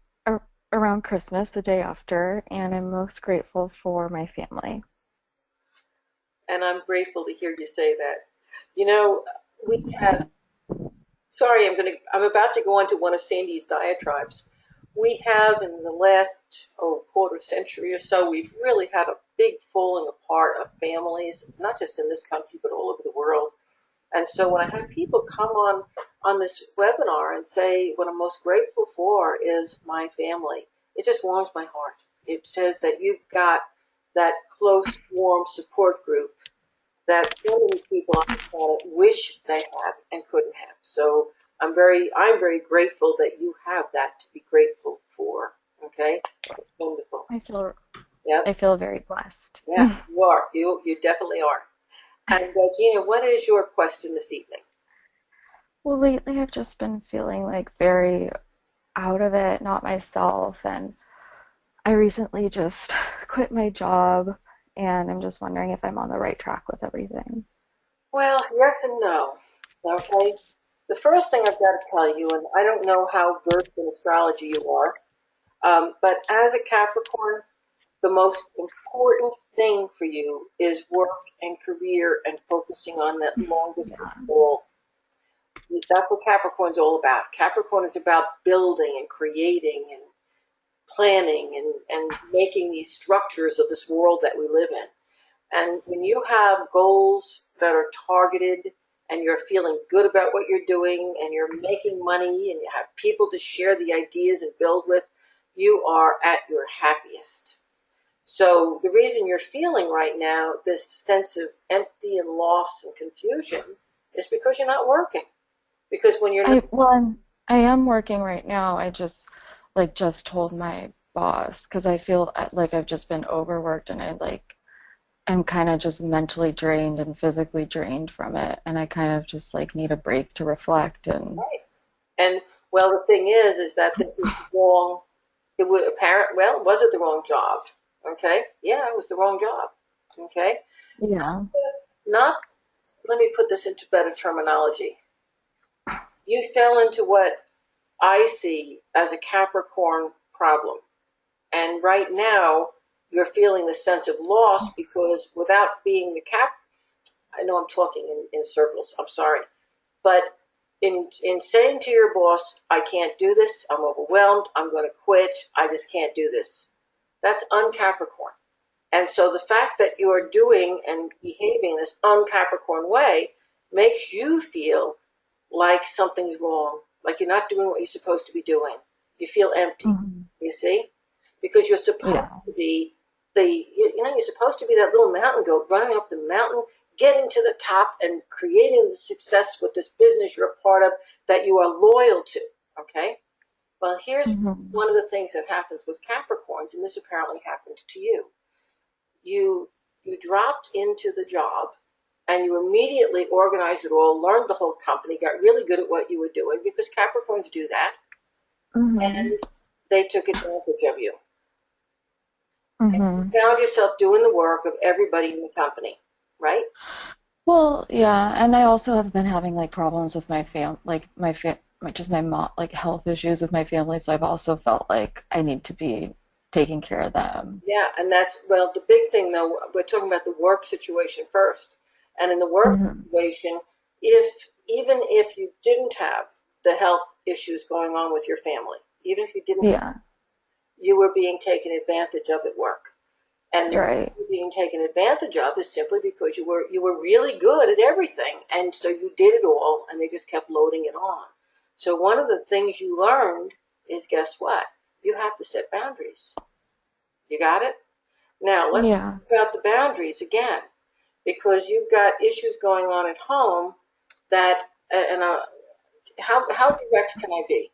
around Christmas, the day after, and I'm most grateful for my family. And I'm grateful to hear you say that. You know, we have, sorry, I'm about to go into one of Sandy's diatribes. We have in the last, quarter century or so, we've really had a big falling apart of families, not just in this country, but all over the world. And so when I have people come on this webinar and say what I'm most grateful for is my family, it just warms my heart. It says that you've got that close, warm support group that so many people on the planet wish they had and couldn't have. So I'm very grateful that you have that to be grateful for. Okay, wonderful. I feel Yep. I feel very blessed. Yeah, you are. You definitely are. And Gina, what is your question this evening? Well, lately I've just been feeling like very out of it, not myself, and I recently just quit my job, and I'm just wondering if I'm on the right track with everything. Well, yes and no. Okay. The first thing I've got to tell you, and I don't know how versed in astrology you are, but as a Capricorn, the most important thing for you is work and career and focusing on that long distance Yeah. goal. That's what Capricorn's all about. Capricorn is about building and creating and planning and making these structures of this world that we live in. And when you have goals that are targeted and you're feeling good about what you're doing and you're making money and you have people to share the ideas and build with, you are at your happiest. So the reason you're feeling right now this sense of empty and loss and confusion is because you're not working. Because when you're not, I am working right now. I just told my boss because I feel like I've just been overworked and I'm kind of just mentally drained and physically drained from it, and I kind of just like need a break to reflect and right. And well, the thing is that this is the wrong. It would apparent. Well, was it the wrong job? Okay, yeah, it was the wrong job. Okay, yeah. not. Let me put this into better terminology. You fell into what I see as a Capricorn problem, and right now you're feeling the sense of loss because without being the Cap, I know I'm talking in circles. I'm sorry, but in saying to your boss, I can't do this, I'm overwhelmed, I'm going to quit, I just can't do this. That's un-Capricorn. And so the fact that you're doing and behaving this un-Capricorn way makes you feel like something's wrong, like you're not doing what you're supposed to be doing. You feel empty, Mhm. you see? Because you're supposed Yeah. to be you're supposed to be that little mountain goat running up the mountain, getting to the top and creating the success with this business you're a part of that you are loyal to, okay? Well, here's Mhm. one of the things that happens with Capricorns, and this apparently happened to you. You dropped into the job and you immediately organized it all, learned the whole company, got really good at what you were doing because Capricorns do that, Mhm. and they took advantage of you. And Mhm. you found yourself doing the work of everybody in the company, right? Well, yeah, and I also have been having like problems with just my mom, like health issues with my family, so I've also felt like I need to be taking care of them. Yeah, and that's, well, the big thing though, we're talking about the work situation first. And in the work Mhm. situation, even if you didn't have the health issues going on with your family, even if you didn't have, Yeah, you were being taken advantage of at work. And the reason right. you're being taken advantage of is simply because you were really good at everything, and so you did it all, and they just kept loading it on. So one of the things you learned is, guess what? You have to set boundaries. You got it? Now let's talk Yeah. about the boundaries again, because you've got issues going on at home that, and how direct can I be?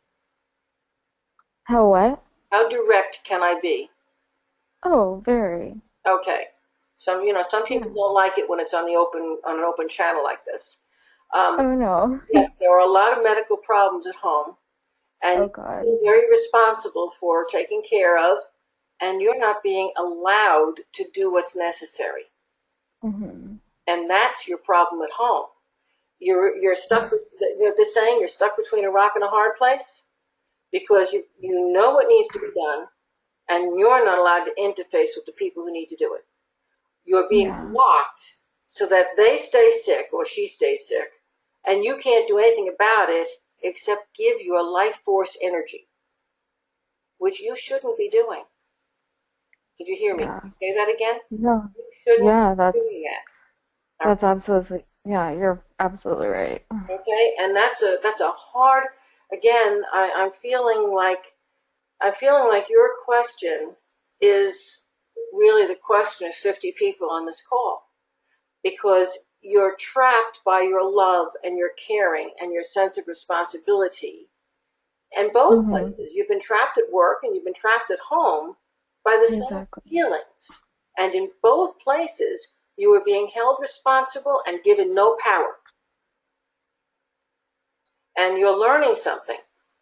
How what? How direct can I be? Oh, very. Okay. Some Yeah. people don't like it when it's on an open channel like this. Um, Oh no. yes, there are a lot of medical problems at home, Oh and God. you're very responsible for taking care of, and you're not being allowed to do what's necessary. Hmm. And that's your problem at home. You're stuck with the saying, you're stuck between a rock and a hard place because you know what needs to be done, and you're not allowed to interface with the people who need to do it. You're being Yeah. blocked so that they stay sick or she stays sick, and you can't do anything about it except give your life force energy, which you shouldn't be doing. Did you hear me? Yeah. Say that again? No. You shouldn't Yeah, be doing that. that's absolutely, yeah, you're absolutely right. Okay, and that's a hard. Again, I'm feeling like your question is really the question of 50 people on this call, because you're trapped by your love and your caring and your sense of responsibility. And both Hmm. places, you've been trapped at work and you've been trapped at home by the same Exactly. feelings. And in both places, you are being held responsible and given no power. And you're learning something.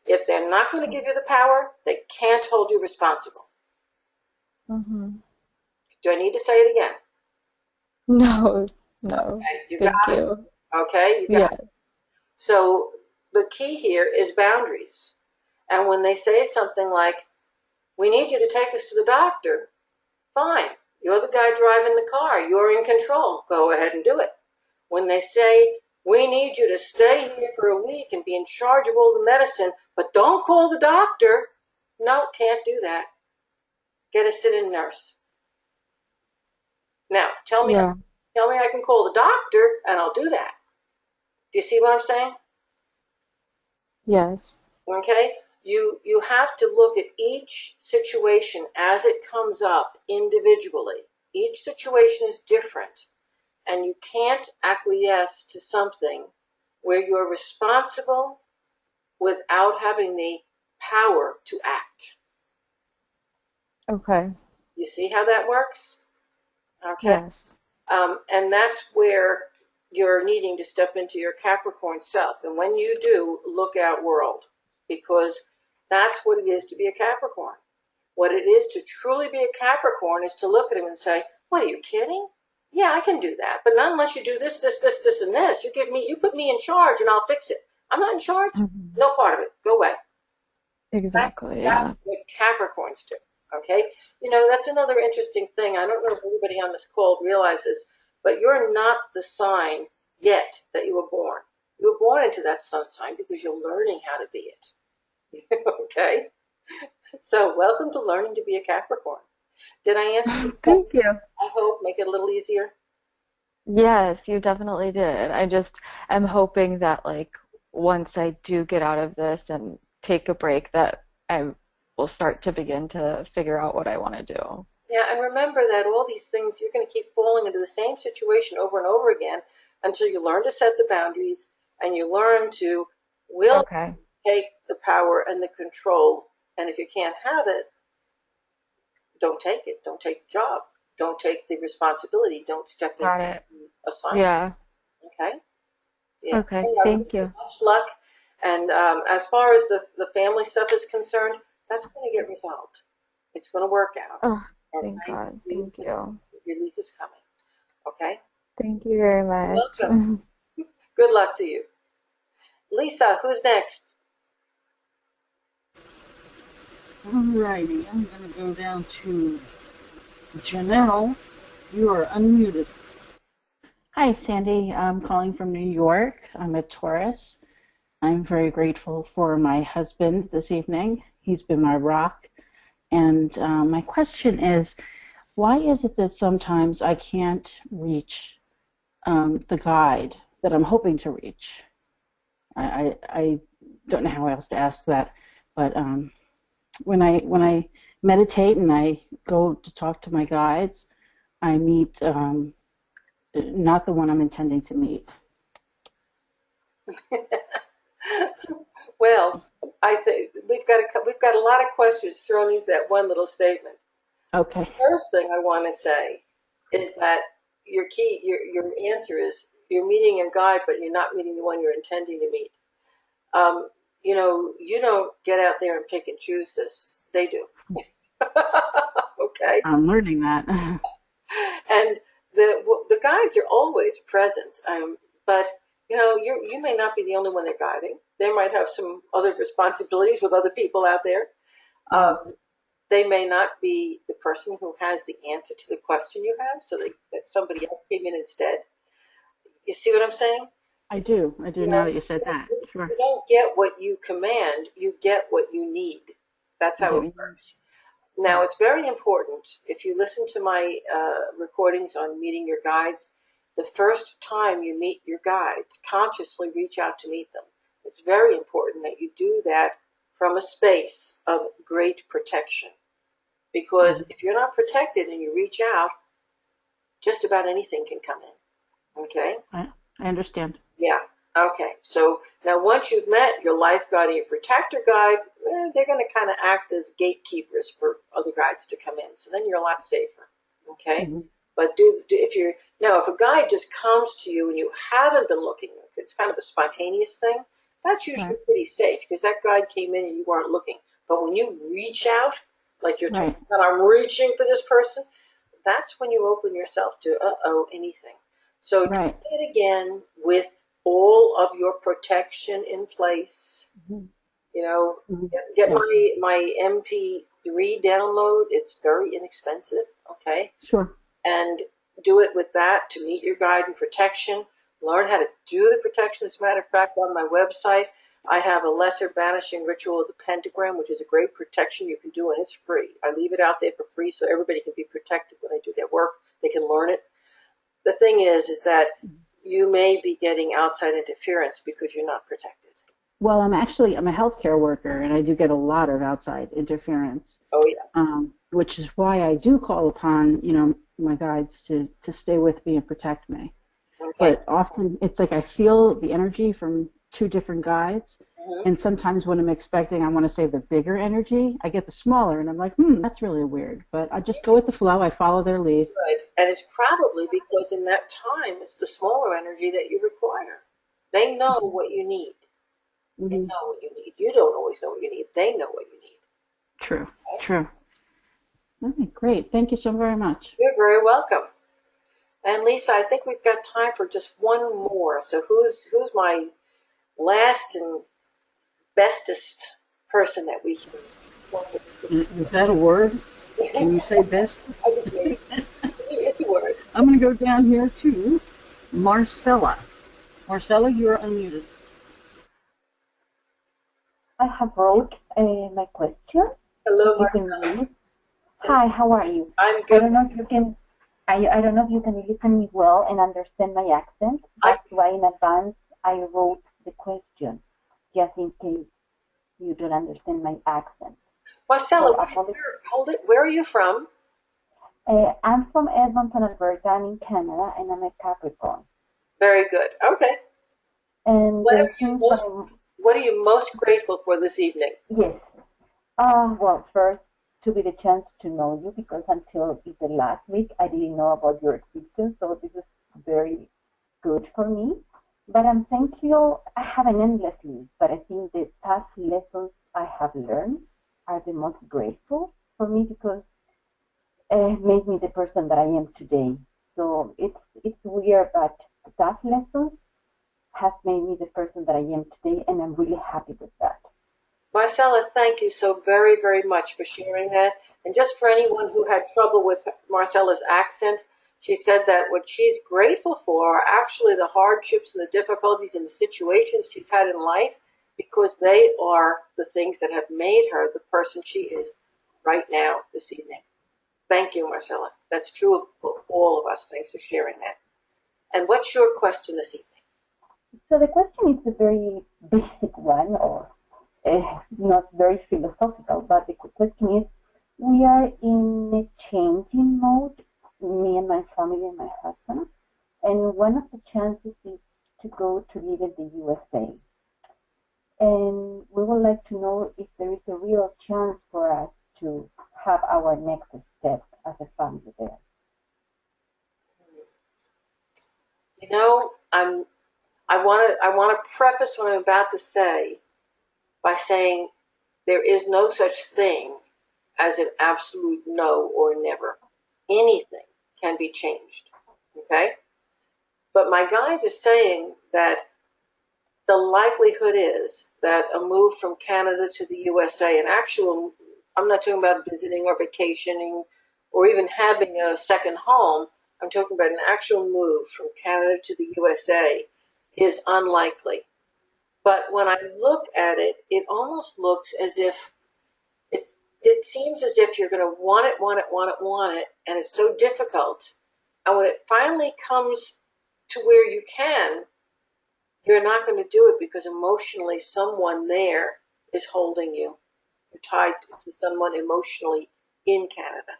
If they're not going to give you the power, they can't hold you responsible. Hmm. Do I need to say it again? No, no. Okay, you got Thank it. you. Okay, you got Yeah. it. So the key here is boundaries. And when they say something like, we need you to take us to the doctor, fine. You're the guy driving the car. You're in control. Go ahead and do it. When they say, we need you to stay here for a week and be in charge of all the medicine, but don't call the doctor. No, can't do that. Get a sit-in nurse. Now, Yeah. tell me I can call the doctor and I'll do that. Do you see what I'm saying? Yes. Okay? You have to look at each situation as it comes up individually. Each situation is different, and you can't acquiesce to something where you're responsible without having the power to act. Okay. You see how that works? Okay. Yes. And that's where you're needing to step into your Capricorn self. And when you do, look out, world, because that's what it is to be a Capricorn. What it is to truly be a Capricorn is to look at him and say, what, are you kidding? Yeah, I can do that. But not unless you do this, this, this, this, and this. You put me in charge and I'll fix it. I'm not in charge. Hmm. No part of it. Go away. Exactly. That's Yeah. what Capricorns do. Okay? That's another interesting thing. I don't know if everybody on this call realizes, but you're not the sign yet that you were born. You were born into that sun sign because you're learning how to be it. Okay? So, welcome to learning to be a Capricorn. Did I answer your question? Thank you. I hope make it a little easier. Yes, you definitely did. I just am hoping that like once I do get out of this and take a break that I will start to begin to figure out what I want to do. Yeah, and remember that all these things, you're going to keep falling into the same situation over and over again until you learn to set the boundaries and you learn to will Okay. take the power and the control. And if you can't have it, don't take it. Don't take the job. Don't take the responsibility. Don't step into Got it. the assignment. Yeah. Okay? Yeah. Okay. Hey, I wish Thank you you. much luck. And as far as the family stuff is concerned, that's going to get resolved. It's going to work out. Oh, thank Okay? God. Thank you. Relief is coming. Okay? Thank you very You're much. welcome. Good luck to you. Lisa, who's next? Alrighty, I'm going to go down to Janelle. You are unmuted. Hi, Sandy. I'm calling from New York. I'm a Taurus. I'm very grateful for my husband this evening. He's been my rock. And my question is, why is it that sometimes I can't reach the guide that I'm hoping to reach? I don't know how else to ask that, but when I meditate and I go to talk to my guides, I meet not the one I'm intending to meet. Well, I think we've got a lot of questions thrown into that one little statement. Okay. First thing I want to say is that your answer is you're meeting a guide, but you're not meeting the one you're intending to meet. You don't get out there and pick and choose this. They do. Okay. I'm learning that. And the guides are always present. But you may not be the only one they're guiding. They might have some other responsibilities with other people out there. They may not be the person who has the answer to the question you have, so that somebody else came in instead. You see what I'm saying? I do now that you said that. Sure. You don't get what you command, you get what you need. That's how it works. Now, it's very important, if you listen to my recordings on meeting your guides, the first time you meet your guides, consciously reach out to meet them. It's very important that you do that from a space of great protection. Because if you're not protected and you reach out, just about anything can come in. Okay? I understand. Yeah. Okay. So now once you've met your life guide and your protector guide, they're going to kind of act as gatekeepers for other guides to come in. So then you're a lot safer. Okay? But if a guide just comes to you and you haven't been looking, if it's kind of a spontaneous thing, that's usually pretty safe because that guide came in and you weren't looking. But when you reach out, like you're talking about, I'm reaching for this person, that's when you open yourself to anything. So try it again with all of your protection in place. Get my MP3 download. It's very inexpensive. Okay. Sure. And do it with that to meet your guide and protection. Learn how to do the protection. As a matter of fact, on my website, I have a lesser banishing ritual of the pentagram, which is a great protection you can do, and it's free. I leave it out there for free so everybody can be protected when they do their work. They can learn it. The thing is that you may be getting outside interference because you're not protected. Well, I'm a healthcare worker, and I do get a lot of outside interference. Oh, yeah. Which is why I do call upon, my guides to stay with me and protect me. Okay. But often it's like I feel the energy from two different guides, and sometimes when I'm expecting, I want to say the bigger energy, I get the smaller, and I'm like, that's really weird. But I just go with the flow. I follow their lead. Right. And it's probably because in that time, it's the smaller energy that you require. They know what you need. They know what you need. You don't always know what you need. They know what you need. True. True. Okay, great. Thank you so very much. You're very welcome. And Lisa, I think we've got time for just one more. So who's my last and bestest person that we can work with? Is that a word? Can you say bestest? I just made it. It's a word. I'm going to go down here to Marcella. Marcella, you're unmuted. I have wrote my question. Hello, Marcella. Hi, how are you? I'm good. I don't know if you can. I don't know if you can listen me well and understand my accent. That's why in advance I wrote the question, just in case you don't understand my accent. Marcella, hold it. Where are you from? I'm from Edmonton, Alberta. I'm in Canada, and I'm a Capricorn. Very good. Okay. And what are you most grateful for this evening? Yes. Well, first, to be the chance to know you, because until the last week, I didn't know about your existence, so this is very good for me. But I'm thankful. I have an endless list, but I think the past lessons I have learned are the most grateful for me because it made me the person that I am today. So it's weird, but past lessons has made me the person that I am today, and I'm really happy with that. Marcella, thank you so very, very much for sharing that. And just for anyone who had trouble with Marcella's accent, she said that what she's grateful for are actually the hardships and the difficulties and the situations she's had in life, because they are the things that have made her the person she is right now, this evening. Thank you, Marcella. That's true of all of us. Thanks for sharing that. And what's your question this evening? So the question is a very basic one, or not very philosophical, but the question is, we are in a changing mode, me and my family and my husband, and one of the chances is to go to live in the USA. And we would like to know if there is a real chance for us to have our next step as a family there. You know, I want to preface what I'm about to say by saying there is no such thing as an absolute no or never. Anything can be changed. Okay? But my guides are saying that the likelihood is that a move from Canada to the USA, an actual, I'm not talking about visiting or vacationing or even having a second home, I'm talking about an actual move from Canada to the USA is unlikely. But when I look at it, it almost looks as if it seems as if you're going to want it, want it, want it, want it, and it's so difficult. And when it finally comes to where you can, you're not going to do it because emotionally someone there is holding you. You're tied to someone emotionally in Canada.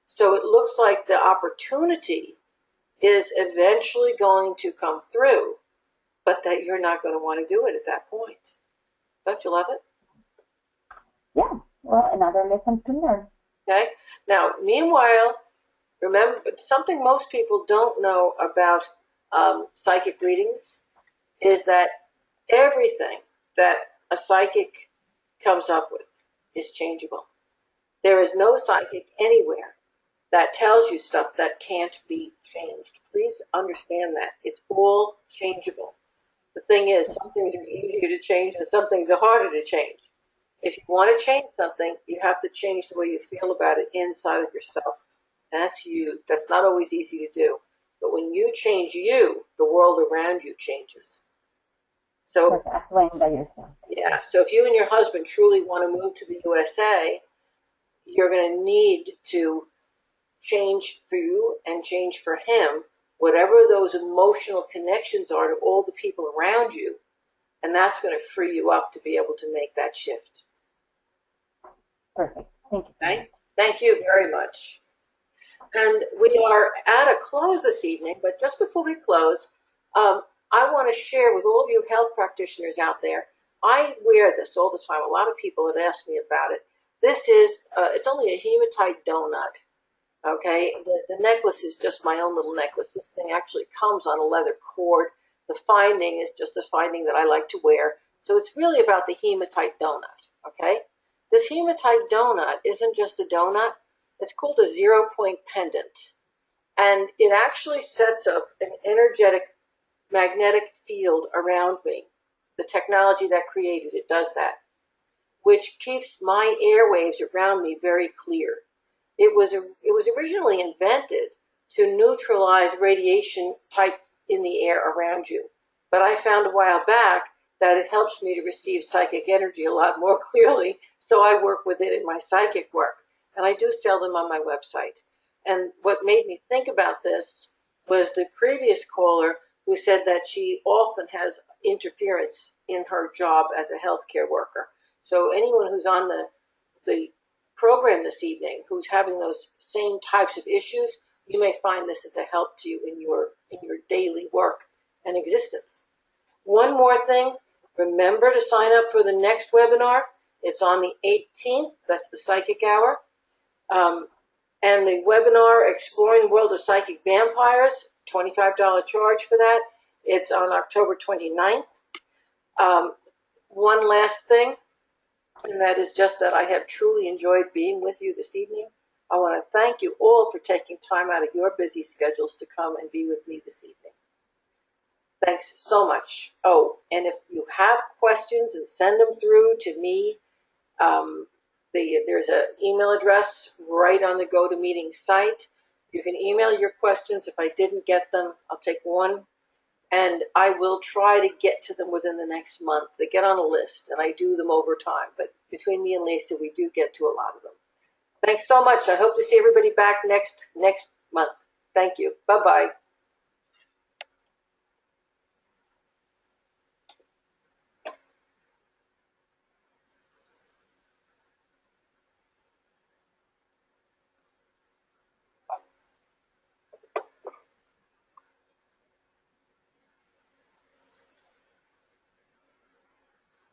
So it looks like the opportunity is eventually going to come through, but that you're not going to want to do it at that point. Don't you love it? Yeah, well, another lesson to learn. Okay. Now, meanwhile, remember something most people don't know about psychic readings is that everything that a psychic comes up with is changeable. There is no psychic anywhere that tells you stuff that can't be changed. Please understand that. It's all changeable. The thing is, some things are easier to change and some things are harder to change. If you want to change something, you have to change the way you feel about it inside of yourself. That's you. That's not always easy to do. But when you change you, the world around you changes. So, by yourself. yeah. So if you and your husband truly want to move to the USA, you're going to need to change for you and change for him, whatever those emotional connections are to all the people around you. And that's going to free you up to be able to make that shift. Perfect. Thank you. Okay? Thank you very much. And we are at a close this evening, but just before we close, I want to share with all of you health practitioners out there, I wear this all the time. A lot of people have asked me about it. This is, it's only a hematite donut. Okay, the necklace is just my own little necklace. This thing actually comes on a leather cord. The finding is just a finding that I like to wear. So it's really about the hematite donut, okay? This hematite donut isn't just a donut. It's called a 0-point pendant. And it actually sets up an energetic magnetic field around me. The technology that created it does that, which keeps my airwaves around me very clear. It was originally invented to neutralize radiation type in the air around you. But I found a while back that it helps me to receive psychic energy a lot more clearly, so I work with it in my psychic work. And I do sell them on my website. And what made me think about this was the previous caller who said that she often has interference in her job as a healthcare worker. So anyone who's on the program this evening who's having those same types of issues, you may find this as a help to you in your daily work and existence. One more thing, remember to sign up for the next webinar. It's on the 18th. That's the Psychic Hour. And the webinar, Exploring the World of Psychic Vampires, $25 charge for that. It's on October 29th. One last thing, and that is just that I have truly enjoyed being with you this evening. I want to thank you all for taking time out of your busy schedules to come and be with me this evening. Thanks so much. Oh, and if you have questions, and send them through to me. There's an email address right on the GoToMeeting site. You can email your questions. If I didn't get them, I'll take one. And I will try to get to them within the next month. They get on a list, and I do them over time. But between me and Lisa, we do get to a lot of them. Thanks so much. I hope to see everybody back next month. Thank you. Bye-bye.